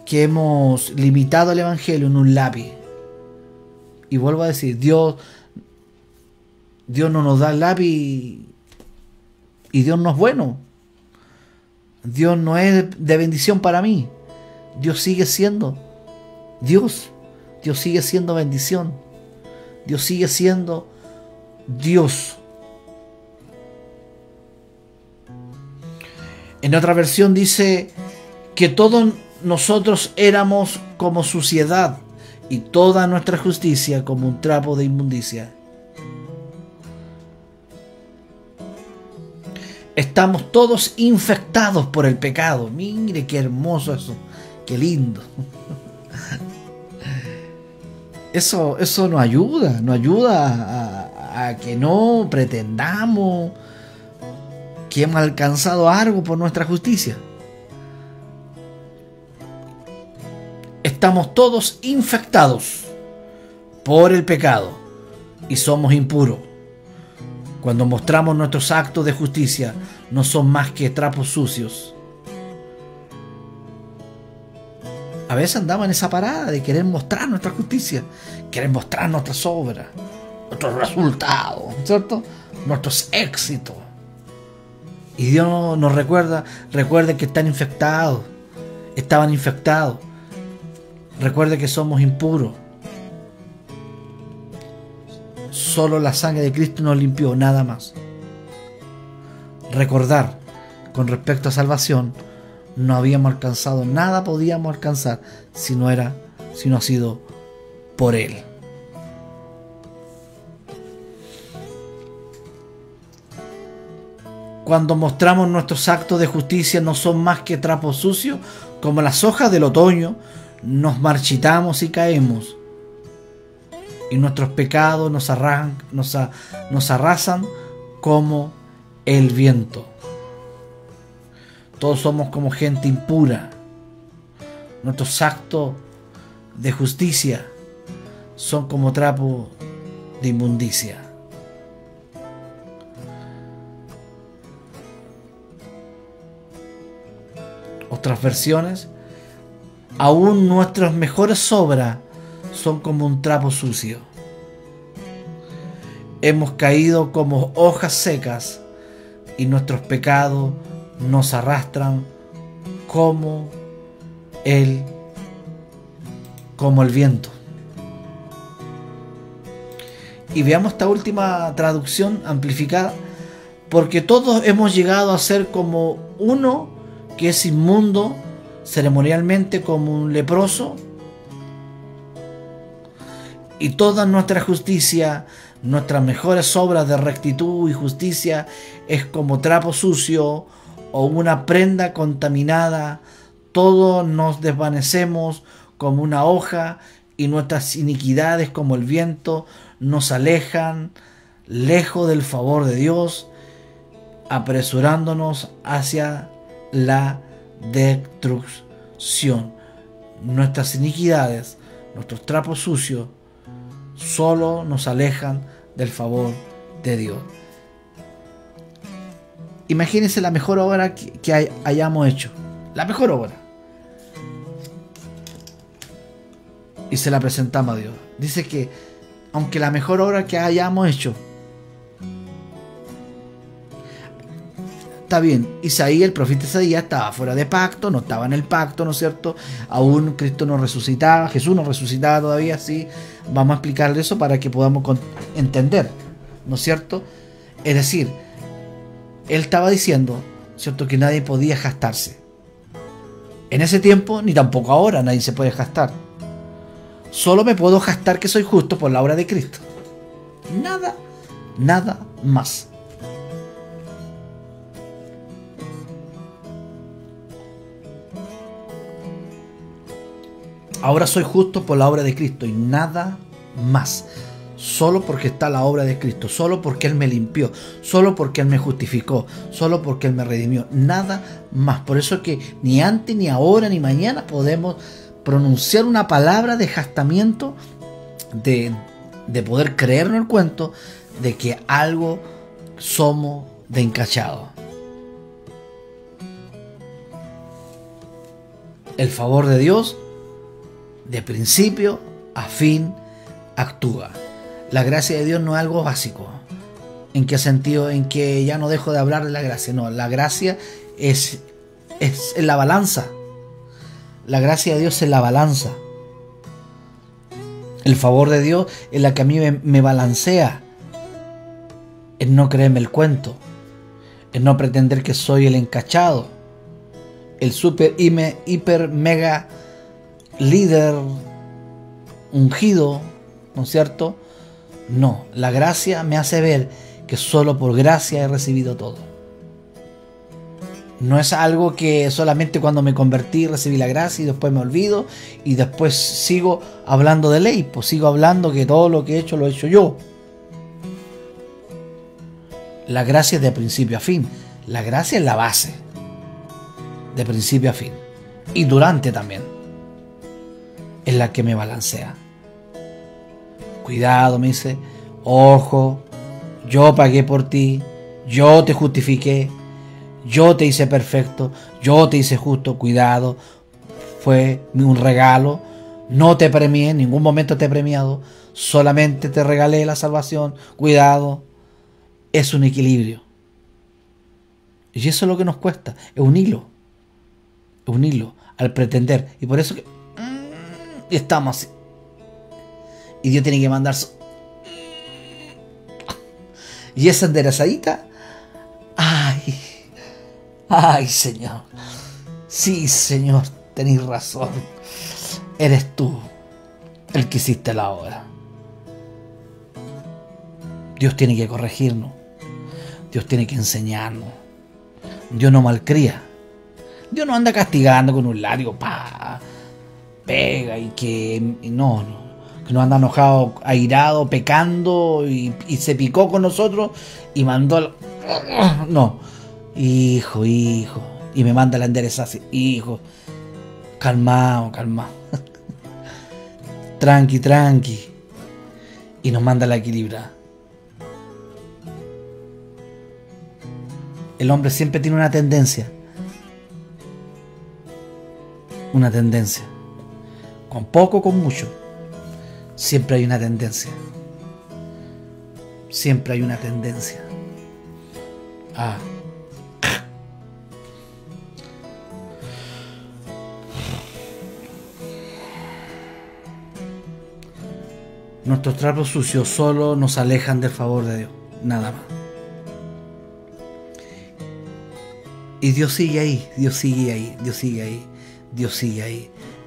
Speaker 3: que hemos limitado el Evangelio en un lápiz. Y vuelvo a decir, Dios Dios no nos da el lápiz y Dios no es bueno. Dios no es de bendición para mí. Dios sigue siendo Dios. Dios sigue siendo bendición. Dios sigue siendo Dios. En otra versión dice que todos nosotros éramos como suciedad y toda nuestra justicia como un trapo de inmundicia. Estamos todos infectados por el pecado. Mire qué hermoso eso, qué lindo. Eso nos ayuda a que no pretendamos que hemos alcanzado algo por nuestra justicia. Estamos todos infectados por el pecado y somos impuros. Cuando mostramos nuestros actos de justicia, no son más que trapos sucios. A veces andamos en esa parada de querer mostrar nuestra justicia, querer mostrar nuestras obras, nuestros resultados, ¿cierto? Nuestros éxitos. Y Dios nos recuerda, recuerde que estaban infectados. Recuerde que somos impuros. Solo la sangre de Cristo nos limpió, nada más. Recordar, con respecto a salvación, no habíamos alcanzado, nada podíamos alcanzar si no ha sido por Él. Cuando mostramos nuestros actos de justicia no son más que trapos sucios, como las hojas del otoño, nos marchitamos y caemos. Y nuestros pecados nos arrasan como el viento. Todos somos como gente impura. Nuestros actos de justicia son como trapos de inmundicia. Otras versiones, aún nuestras mejores obras son como un trapo sucio. Hemos caído como hojas secas y nuestros pecados nos arrastran como el viento. Y veamos esta última traducción amplificada, porque todos hemos llegado a ser como uno que es inmundo ceremonialmente, como un leproso, y toda nuestra justicia, nuestras mejores obras de rectitud y justicia es como trapo sucio o una prenda contaminada. Todos nos desvanecemos como una hoja y nuestras iniquidades como el viento nos alejan lejos del favor de Dios, apresurándonos hacia la destrucción. Nuestras iniquidades, nuestros trapos sucios, solo nos alejan del favor de Dios. Imagínense la mejor obra que hayamos hecho. La mejor obra. Y se la presentamos a Dios. Dice que aunque la mejor obra que hayamos hecho, está bien, Isaías, el profeta Isaías, estaba fuera de pacto, no estaba en el pacto, ¿no es cierto? Aún Cristo no resucitaba, Jesús no resucitaba todavía, sí. Vamos a explicarle eso para que podamos entender, ¿no es cierto? Es decir, él estaba diciendo, ¿cierto?, que nadie podía jactarse. En ese tiempo, ni tampoco ahora, nadie se puede jactar. Solo me puedo jactar que soy justo por la obra de Cristo. Nada más. Ahora soy justo por la obra de Cristo y nada más. Solo porque está la obra de Cristo, solo porque Él me limpió, solo porque Él me justificó, solo porque Él me redimió. Nada más. Por eso es que ni antes, ni ahora, ni mañana podemos pronunciar una palabra de jactamiento, de poder creernos el cuento de que algo somos de encachado. El favor de Dios, de principio a fin, actúa. La gracia de Dios no es algo básico, ¿En qué sentido? En que ya no dejo de hablar de la gracia. No, la gracia es en la balanza. La gracia de Dios es la balanza. El favor de Dios es la que a mí me balancea. En no creerme el cuento. En no pretender que soy el encachado. El super, hiper, mega líder ungido. ¿No es cierto? No, la gracia me hace ver que solo por gracia he recibido todo. No es algo que solamente cuando me convertí recibí la gracia y después me olvido y después sigo hablando de ley, pues sigo hablando que todo lo que he hecho lo he hecho yo. La gracia es de principio a fin. La gracia es la base. De principio a fin. Y durante también. Es la que me balancea. Cuidado, me dice. Ojo. Yo pagué por ti. Yo te justifiqué. Yo te hice perfecto. Yo te hice justo. Cuidado. Fue un regalo. No te premié. En ningún momento te he premiado. Solamente te regalé la salvación. Cuidado. Es un equilibrio. Y eso es lo que nos cuesta. Es un hilo. Es un hilo. Al pretender. Y por eso que estamos así. Y Dios tiene que mandar y esa enderezadita. Ay, Señor. Sí, Señor, tenés razón. Eres tú el que hiciste la obra. Dios tiene que corregirnos. Dios tiene que enseñarnos. Dios no malcría. Dios no anda castigando con un látigo, pega y que no. Que nos anda enojado, airado, pecando y se picó con nosotros y mandó no, hijo, y me manda la endereza así, hijo, calmado, tranqui, y nos manda la equilibra. El hombre siempre tiene una tendencia, con poco o con mucho. Siempre hay una tendencia. Nuestros trapos sucios solo nos alejan del favor de Dios. Nada más. Y Dios sigue ahí.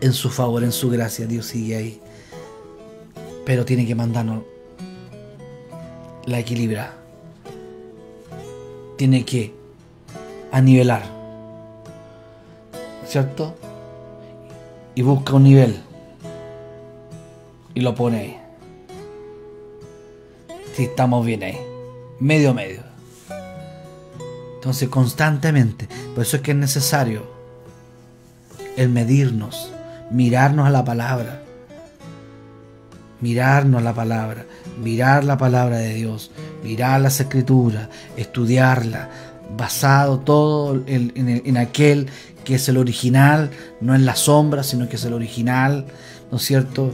Speaker 3: En su favor, en su gracia, Dios sigue ahí. Pero tiene que mandarnos la equilibra. Tiene que anivelar. ¿Cierto? Y busca un nivel. Y lo pone ahí. Si estamos bien ahí. Medio. Entonces constantemente. Por eso es que es necesario el medirnos. Mirarnos a la palabra. Mirar la palabra de Dios, mirar las escrituras, estudiarla, basado todo en aquel que es el original, no en la sombra, sino que es el original, ¿no es cierto?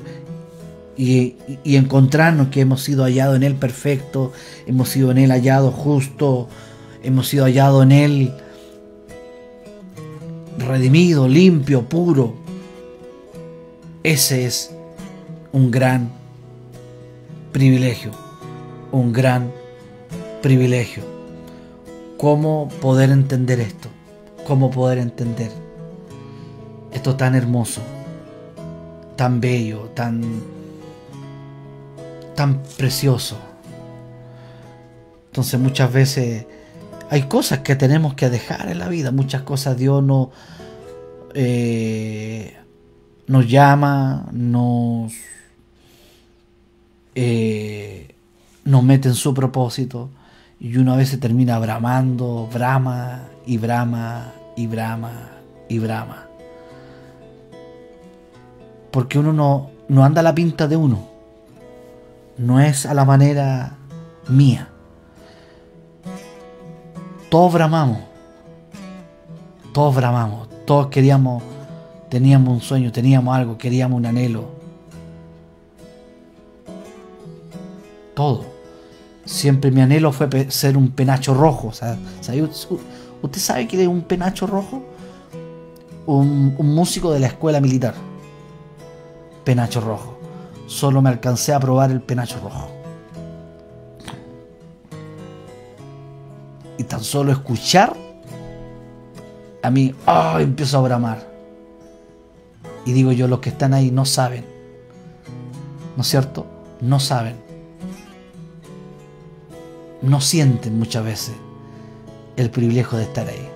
Speaker 3: Y encontrarnos que hemos sido hallados en Él perfecto, hemos sido en Él hallados justo, hemos sido hallados en Él redimido, limpio, puro. Ese es un gran privilegio. ¿Cómo poder entender esto? ¿Cómo poder entender esto tan hermoso, tan bello, tan precioso? Entonces muchas veces hay cosas que tenemos que dejar en la vida. Muchas cosas Dios nos llama, nos mete en su propósito y uno a veces termina bramando, brama. Porque uno no anda a la pinta de uno, no es a la manera mía. Todos bramamos, todos queríamos, teníamos un sueño, teníamos algo, queríamos un anhelo. Todo. siempre mi anhelo fue ser un penacho rojo. O sea, ¿usted sabe qué es un penacho rojo? Un músico de la escuela militar. Penacho rojo. Solo me alcancé a probar el penacho rojo. Y tan solo escuchar, a mí empiezo a bramar. Y digo yo, los que están ahí no saben. ¿No es cierto? No saben. No sienten muchas veces el privilegio de estar ahí.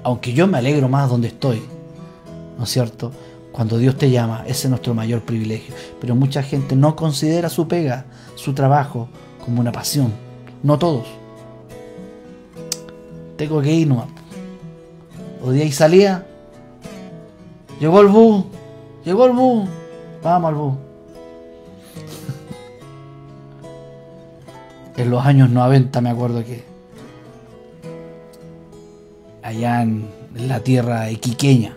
Speaker 3: Aunque yo me alegro más donde estoy. ¿No es cierto? Cuando Dios te llama, ese es nuestro mayor privilegio. Pero mucha gente no considera su pega, su trabajo, como una pasión. No todos. Tengo que ir nomás. O de ahí salía. Llegó el bus. Vamos al bus. En los años 90 me acuerdo que allá en la tierra iquiqueña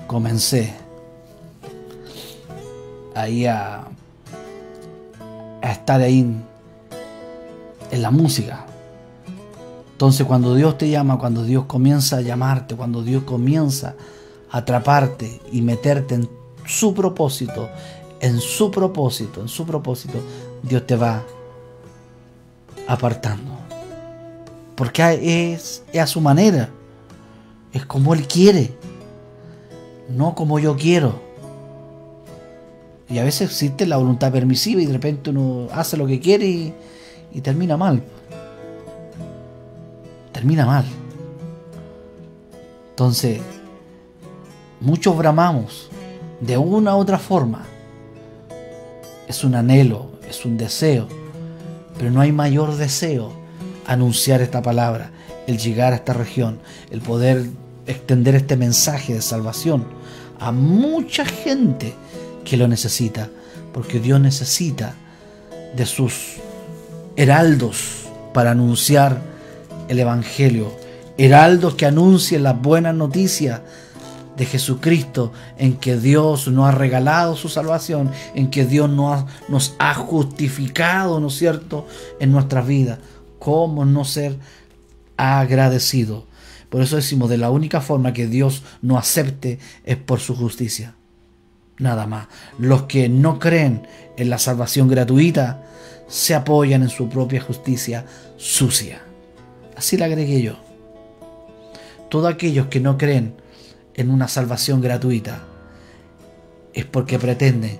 Speaker 3: comencé ahí a estar ahí en la música. Entonces cuando Dios te llama, cuando Dios comienza a llamarte, cuando Dios comienza a atraparte y meterte en su propósito, Dios te va apartando. Porque es a su manera. Es como Él quiere. No como yo quiero. Y a veces existe la voluntad permisiva y de repente uno hace lo que quiere y termina mal. Entonces, muchos bramamos de una u otra forma. Es un anhelo, es un deseo. Pero no hay mayor deseo anunciar esta palabra, el llegar a esta región, el poder extender este mensaje de salvación a mucha gente que lo necesita, porque Dios necesita de sus heraldos para anunciar el Evangelio, heraldos que anuncien las buenas noticias de Jesucristo, en que Dios nos ha regalado su salvación, en que Dios nos ha justificado, ¿no es cierto?, en nuestras vidas. ¿Cómo no ser agradecido? Por eso decimos, de la única forma que Dios nos acepte es por su justicia. Nada más. Los que no creen en la salvación gratuita se apoyan en su propia justicia sucia. Así la agregué yo. Todos aquellos que no creen en una salvación gratuita es porque pretenden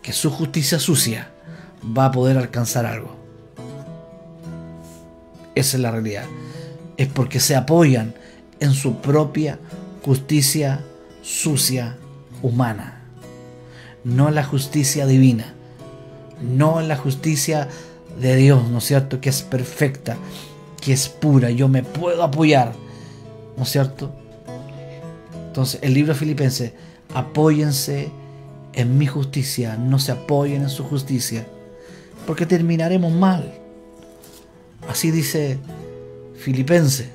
Speaker 3: que su justicia sucia va a poder alcanzar algo. Esa es la realidad. Es porque se apoyan en su propia justicia sucia humana, no en la justicia divina, no en la justicia de Dios, ¿no es cierto?, que es perfecta, que es pura. Yo me puedo apoyar, ¿no es cierto? Entonces el libro de Filipenses, apóyense en mi justicia, no se apoyen en su justicia, porque terminaremos mal. Así dice Filipenses.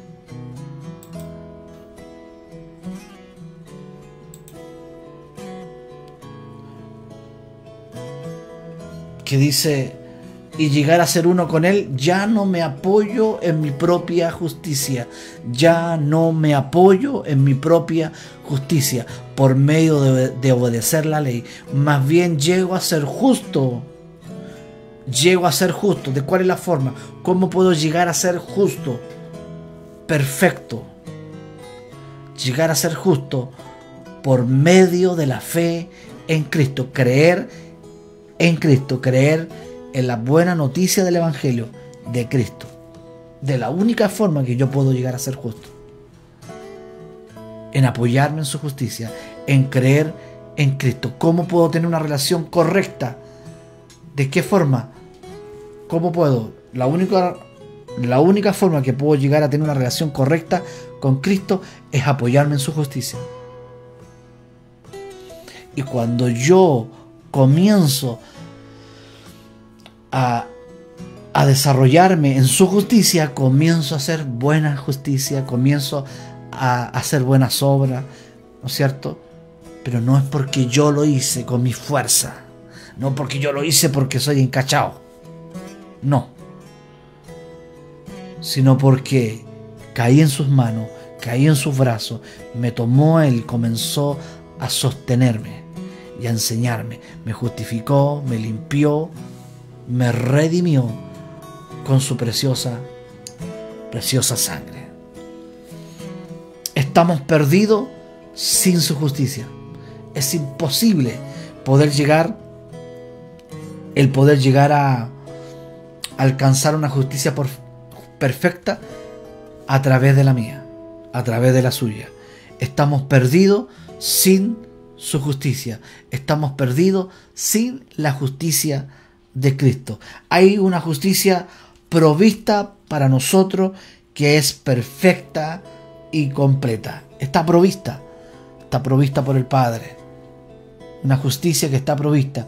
Speaker 3: Que dice, y llegar a ser uno con Él, ya no me apoyo en mi propia justicia, ya no me apoyo en mi propia justicia por medio de obedecer la ley, más bien llego a ser justo. Llego a ser justo. ¿De cuál es la forma? ¿Cómo puedo llegar a ser justo? Perfecto. Llegar a ser justo por medio de la fe en Cristo, creer en Cristo, creer en la buena noticia del Evangelio de Cristo. De la única forma que yo puedo llegar a ser justo, en apoyarme en su justicia, en creer en Cristo. ¿Cómo puedo tener una relación correcta? ¿De qué forma? ¿Cómo puedo? La única forma que puedo llegar a tener una relación correcta con Cristo es apoyarme en su justicia. Y cuando yo comienzo a desarrollarme en su justicia, comienzo a hacer buena justicia, comienzo a hacer buenas obras, ¿no es cierto? Pero no es porque yo lo hice con mi fuerza, no porque yo lo hice porque soy encachado. no, sino porque caí en sus manos, caí en sus brazos, me tomó Él, comenzó a sostenerme y a enseñarme, me justificó, me limpió, me redimió con su preciosa sangre. Estamos perdidos sin su justicia. Es imposible poder llegar a alcanzar una justicia perfecta a través de la mía, a través de la suya. Estamos perdidos sin su justicia. Estamos perdidos sin la justicia de Cristo. Hay una justicia provista para nosotros que es perfecta y completa. Está provista por el Padre. Una justicia que está provista,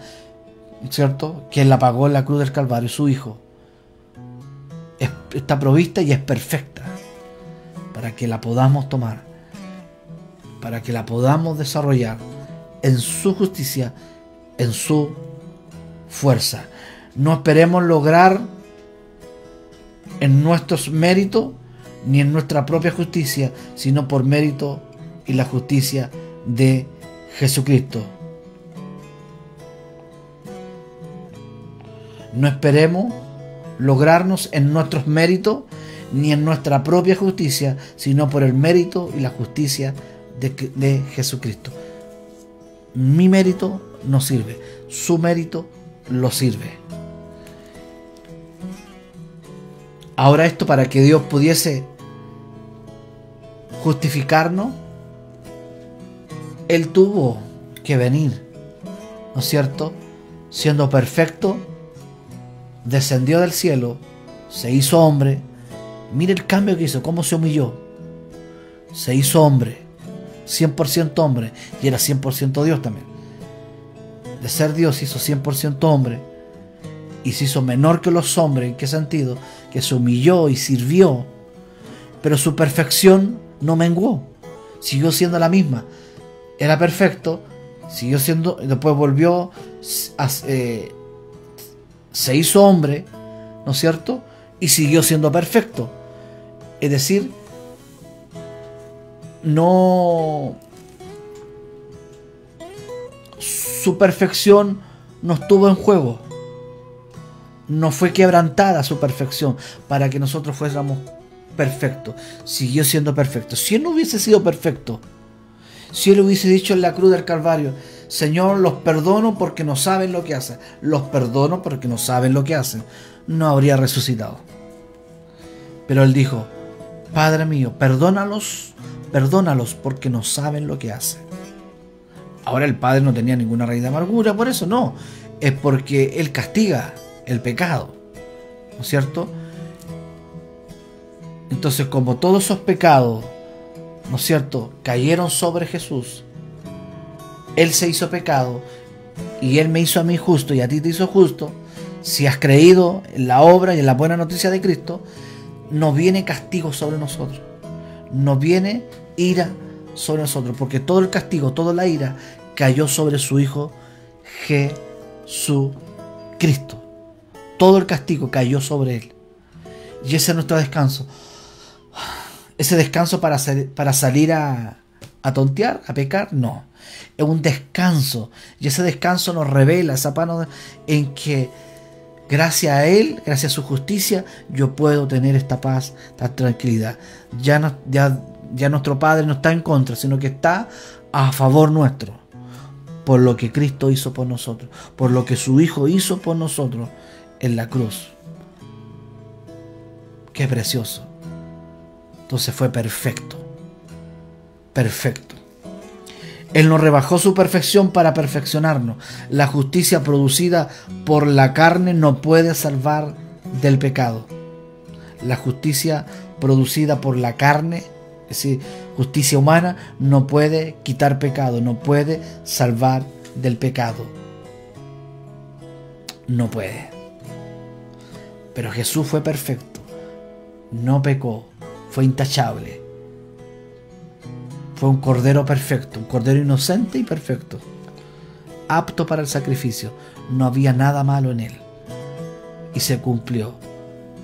Speaker 3: ¿cierto? Que Él la pagó en la cruz del Calvario, su Hijo. Está provista y es perfecta para que la podamos tomar, para que la podamos desarrollar en su justicia, en su fuerza. No esperemos lograr en nuestros méritos ni en nuestra propia justicia, sino por mérito y la justicia de Jesucristo. No esperemos lograrnos en nuestros méritos ni en nuestra propia justicia, sino por el mérito y la justicia de Jesucristo. Mi mérito no sirve, su mérito lo sirve. Ahora esto, para que Dios pudiese justificarnos, Él tuvo que venir, ¿no es cierto? Siendo perfecto, descendió del cielo, se hizo hombre. Mire el cambio que hizo, cómo se humilló. Se hizo hombre, 100% hombre, y era 100% Dios también. De ser Dios se hizo 100% hombre y se hizo menor que los hombres. ¿En qué sentido? Que se humilló y sirvió, pero su perfección no menguó, siguió siendo la misma. Era perfecto, siguió siendo, después volvió se hizo hombre, ¿no es cierto? Y siguió siendo perfecto. Es decir, su perfección no estuvo en juego. No fue quebrantada su perfección para que nosotros fuéramos perfectos. Siguió siendo perfecto. Si Él no hubiese sido perfecto, si Él hubiese dicho en la cruz del Calvario: Señor, los perdono porque no saben lo que hacen, los perdono porque no saben lo que hacen, no habría resucitado. Pero Él dijo: Padre mío, perdónalos porque no saben lo que hacen. Ahora el Padre no tenía ninguna raíz de amargura, por eso no, es porque Él castiga el pecado, ¿no es cierto? Entonces, como todos esos pecados, ¿no es cierto?, cayeron sobre Jesús, Él se hizo pecado y Él me hizo a mí justo y a ti te hizo justo. Si has creído en la obra y en la buena noticia de Cristo, no viene castigo sobre nosotros, no viene ira sobre nosotros, porque todo el castigo, toda la ira cayó sobre su Hijo Jesucristo. Todo el castigo cayó sobre Él. Y ese es nuestro descanso. Ese descanso para salir a tontear, a pecar, no. Es un descanso. Y ese descanso nos revela esa paz en que gracias a Él, gracias a su justicia, yo puedo tener esta paz, esta tranquilidad. Ya nuestro Padre no está en contra, sino que está a favor nuestro. Por lo que Cristo hizo por nosotros. Por lo que su Hijo hizo por nosotros en la cruz. Qué precioso. Entonces fue perfecto. Perfecto. Él nos rebajó su perfección para perfeccionarnos. La justicia producida por la carne no puede salvar del pecado. La justicia producida por la carne, es decir, justicia humana, no puede quitar pecado, no puede salvar del pecado. No puede. Pero Jesús fue perfecto, no pecó, fue intachable. Fue un cordero perfecto, un cordero inocente y perfecto, apto para el sacrificio. No había nada malo en Él. y se cumplió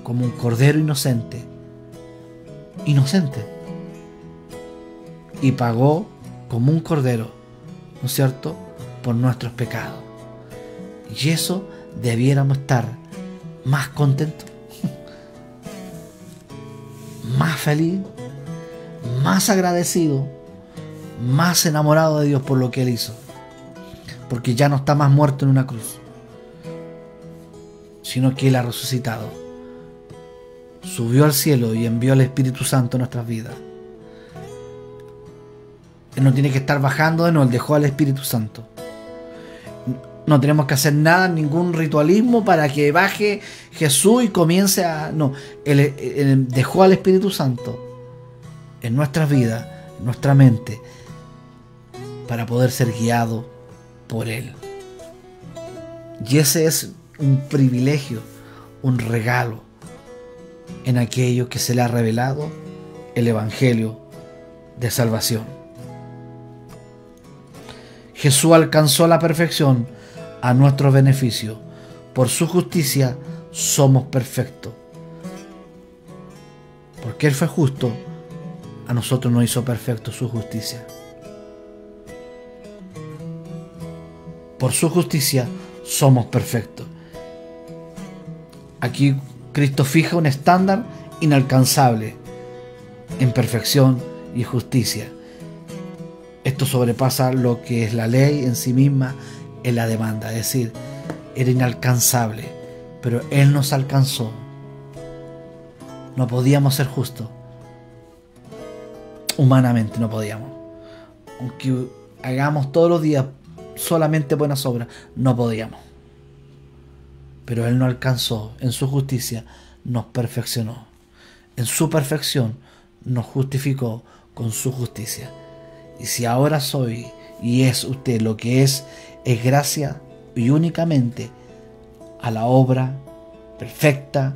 Speaker 3: como un cordero inocente, y pagó como un cordero, ¿no es cierto?, por nuestros pecados. Y eso debiéramos estar más contentos, más feliz, más agradecido, más enamorado de Dios por lo que Él hizo, porque ya no está más muerto en una cruz, sino que Él ha resucitado, subió al cielo y envió al Espíritu Santo a nuestras vidas. Él no tiene que estar bajando, no, Él dejó al Espíritu Santo. No tenemos que hacer nada, ningún ritualismo para que baje Jesús y comience a... No, Él dejó al Espíritu Santo en nuestras vidas, en nuestra mente, para poder ser guiado por Él. Y ese es un privilegio, un regalo en aquello que se le ha revelado el Evangelio de salvación. Jesús alcanzó la perfección a nuestro beneficio. Por su justicia somos perfectos. Porque Él fue justo, a nosotros nos hizo perfecto su justicia. Por su justicia somos perfectos. Aquí Cristo fija un estándar inalcanzable en perfección y justicia. Esto sobrepasa lo que es la ley en sí misma en la demanda. Es decir, era inalcanzable, pero Él nos alcanzó. No podíamos ser justos. Humanamente no podíamos. Aunque hagamos todos los días solamente buenas obras, no podíamos. Pero Él nos alcanzó. En su justicia nos perfeccionó. En su perfección nos justificó con su justicia. Y si ahora soy y es usted lo que es gracia y únicamente a la obra perfecta,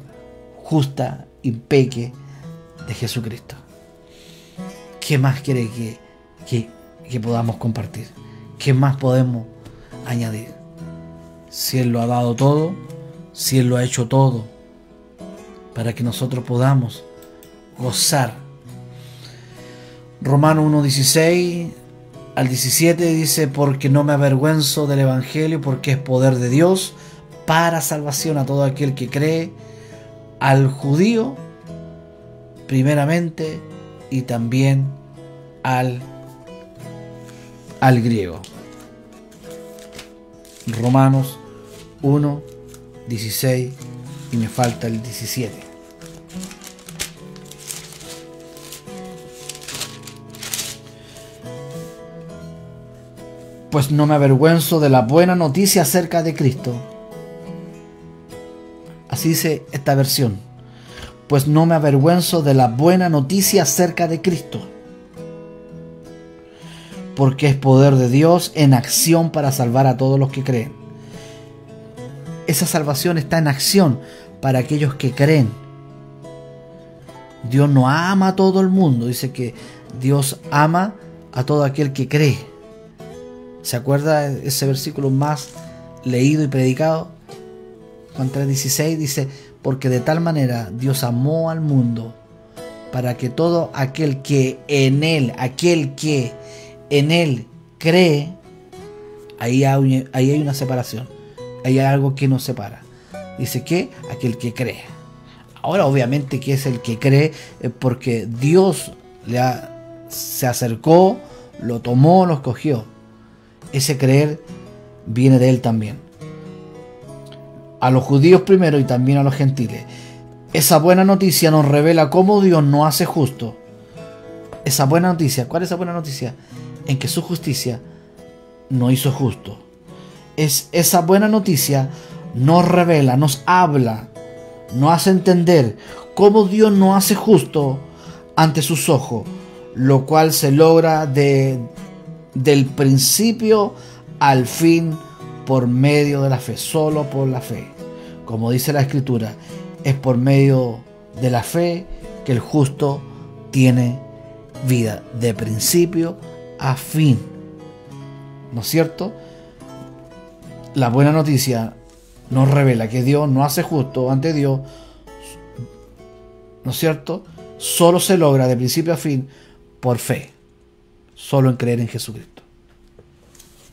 Speaker 3: justa, impeque de Jesucristo. ¿Qué más quiere que podamos compartir? ¿Qué más podemos añadir? Si Él lo ha dado todo, si Él lo ha hecho todo, para que nosotros podamos gozar. Romanos 1:16 al 17 dice: porque no me avergüenzo del Evangelio, porque es poder de Dios para salvación a todo aquel que cree, al judío primeramente y también al griego. Romanos 1:16 y me falta el 17. Pues no me avergüenzo de la buena noticia acerca de Cristo. Así dice esta versión. Pues no me avergüenzo de la buena noticia acerca de Cristo, porque es poder de Dios en acción para salvar a todos los que creen. Esa salvación está en acción para aquellos que creen. Dios no ama a todo el mundo. Dice que Dios ama a todo aquel que cree. ¿Se acuerda ese versículo más leído y predicado? Juan 3:16 dice: porque de tal manera Dios amó al mundo, para que todo aquel que en Él cree, ahí hay una separación, ahí hay algo que nos separa. Dice que aquel que cree. Ahora obviamente que es el que cree, porque Dios se acercó, lo tomó, lo escogió. Ese creer viene de Él también. A los judíos primero y también a los gentiles. Esa buena noticia nos revela cómo Dios nos hace justos. Esa buena noticia, ¿cuál es esa buena noticia? En que su justicia nos hizo justos. Esa buena noticia nos revela, nos habla, nos hace entender cómo Dios nos hace justos ante sus ojos, lo cual se logra del principio al fin por medio de la fe, solo por la fe. Como dice la Escritura, es por medio de la fe que el justo tiene vida, de principio a fin. ¿No es cierto? La buena noticia nos revela que Dios no hace justo ante Dios, ¿no es cierto? Solo se logra de principio a fin por fe, solo en creer en Jesucristo.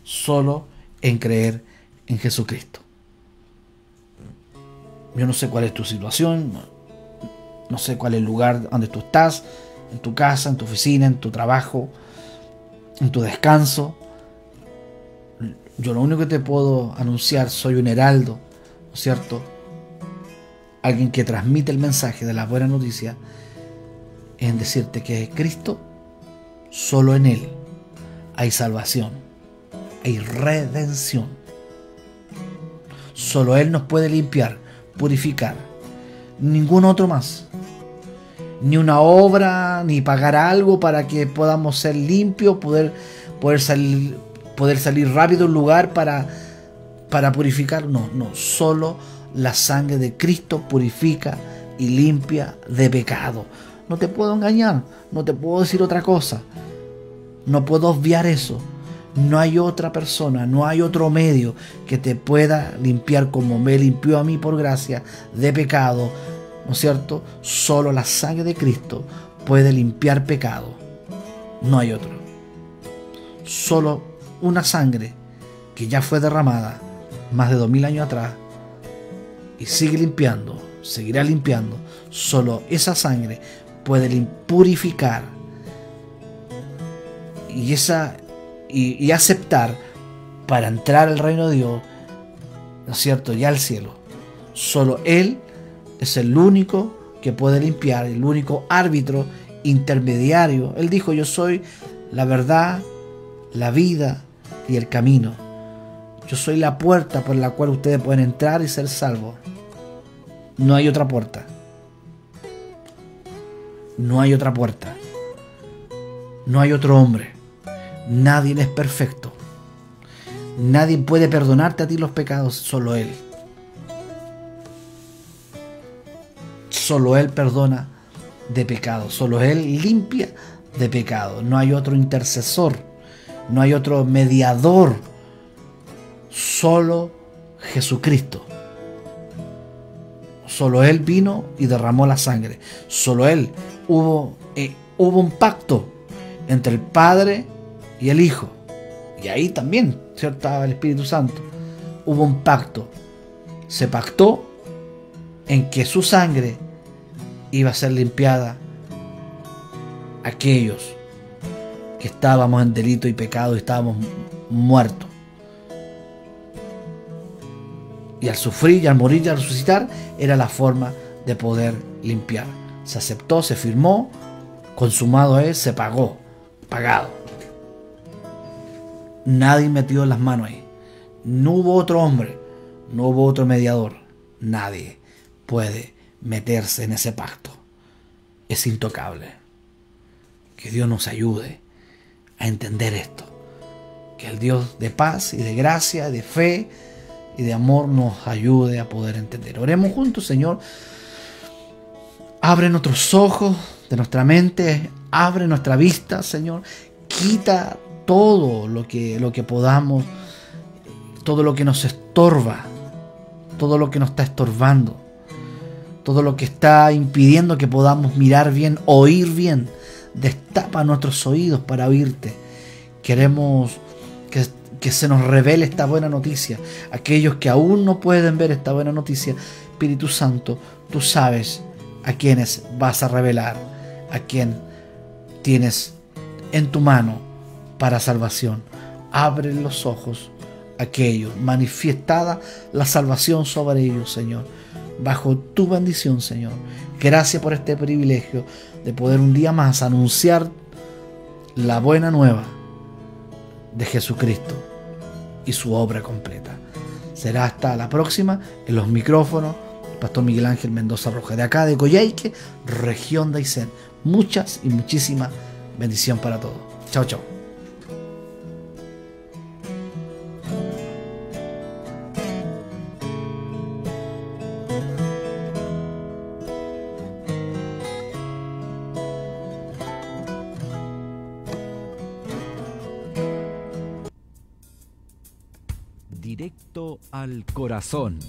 Speaker 3: Solo en creer en Jesucristo. Yo no sé cuál es tu situación, no sé cuál es el lugar donde tú estás, en tu casa, en tu oficina, en tu trabajo, en tu descanso. Yo lo único que te puedo anunciar, soy un heraldo, ¿no es cierto? Alguien que transmite el mensaje de la buena noticia, en decirte que Cristo, solo en Él hay salvación, hay redención. Solo Él nos puede limpiar, purificar. Ningún otro más. Ni una obra, ni pagar algo para que podamos ser limpios, poder salir rápido a un lugar para purificar. No, solo la sangre de Cristo purifica y limpia de pecado. No te puedo engañar, no te puedo decir otra cosa. No puedo obviar eso. No hay otra persona, no hay otro medio que te pueda limpiar como me limpió a mí por gracia de pecado, ¿no es cierto? Solo la sangre de Cristo puede limpiar pecado. No hay otro. Solo una sangre que ya fue derramada más de 2000 años atrás y sigue limpiando, seguirá limpiando. Solo esa sangre puede purificar y aceptar para entrar al reino de Dios, ¿no es cierto? Ya al cielo. Solo Él es el único que puede limpiar, el único árbitro intermediario. Él dijo: yo soy la verdad, la vida y el camino. Yo soy la puerta por la cual ustedes pueden entrar y ser salvos. No hay otra puerta. No hay otra puerta. No hay otro hombre. Nadie es perfecto. Nadie puede perdonarte a ti los pecados, solo Él. Solo Él perdona de pecado. Solo Él limpia de pecado. No hay otro intercesor. No hay otro mediador. Solo Jesucristo. Solo Él vino y derramó la sangre. Solo Él hubo un pacto entre el Padre y el Hijo. Y ahí también, ¿cierto?, estaba el Espíritu Santo. Hubo un pacto. Se pactó en que su sangre iba a ser limpiada aquellos que estábamos en delito y pecado y estábamos muertos. Y al sufrir y al morir y al resucitar era la forma de poder limpiar. Se aceptó, se firmó, consumado es, se pagó, pagado. Nadie metió las manos ahí. No hubo otro hombre, no hubo otro mediador. Nadie puede meterse en ese pacto. Es intocable. Que Dios nos ayude a entender esto. Que el Dios de paz y de gracia, de fe y de amor nos ayude a poder entender. Oremos juntos, Señor. Abre nuestros ojos de nuestra mente, abre nuestra vista, Señor. Quita todo lo que podamos, todo lo que nos estorba, todo lo que nos está estorbando, todo lo que está impidiendo que podamos mirar bien, oír bien. Destapa nuestros oídos para oírte. Queremos que se nos revele esta buena noticia. Aquellos que aún no pueden ver esta buena noticia, Espíritu Santo, tú sabes a quienes vas a revelar, a quien tienes en tu mano para salvación. Abre los ojos a aquellos, manifiestada la salvación sobre ellos, Señor, bajo tu bendición, Señor. Gracias por este privilegio de poder un día más anunciar la buena nueva de Jesucristo y su obra completa. Será hasta la próxima. En los micrófonos, Pastor Miguel Ángel Mendoza Rojas, de acá de Coyhaique, región de Aysén. Muchas y muchísimas bendiciones para todos. Chao, chao.
Speaker 1: directo al corazón.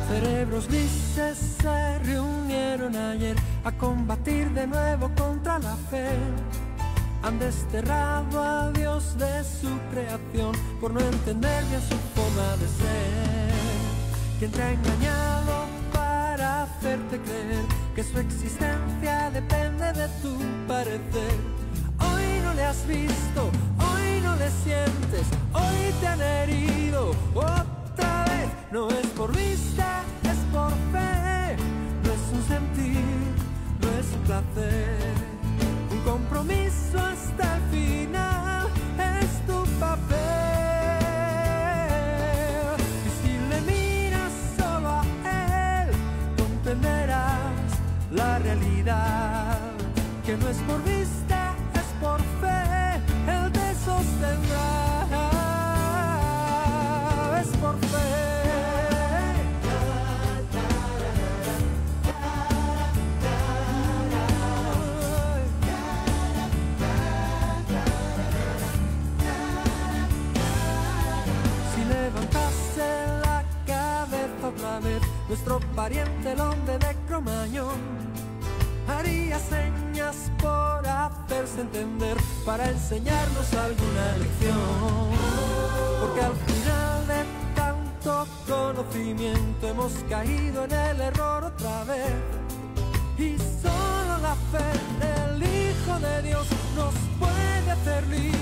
Speaker 4: Cerebros grises se reunieron ayer a combatir de nuevo contra la fe. Han desterrado a Dios de su creación por no entender bien su forma de ser. ¿Quién te ha engañado para hacerte creer que su existencia depende de tu parecer? Hoy no le has visto, hoy no le sientes, hoy te han herido otra vez. No es por vista, es por fe. No es un sentir, no es un placer. Un compromiso hasta el final es tu papel. Y si le miras solo a él, comprenderás la realidad. Que no es por vista, es por fe. Él te sostendrá. Es por fe. Nuestro pariente el hombre de Cromañón haría señas por hacerse entender para enseñarnos alguna lección. Porque al final de tanto conocimiento hemos caído en el error otra vez. Y solo la fe del Hijo de Dios nos puede hacer libres.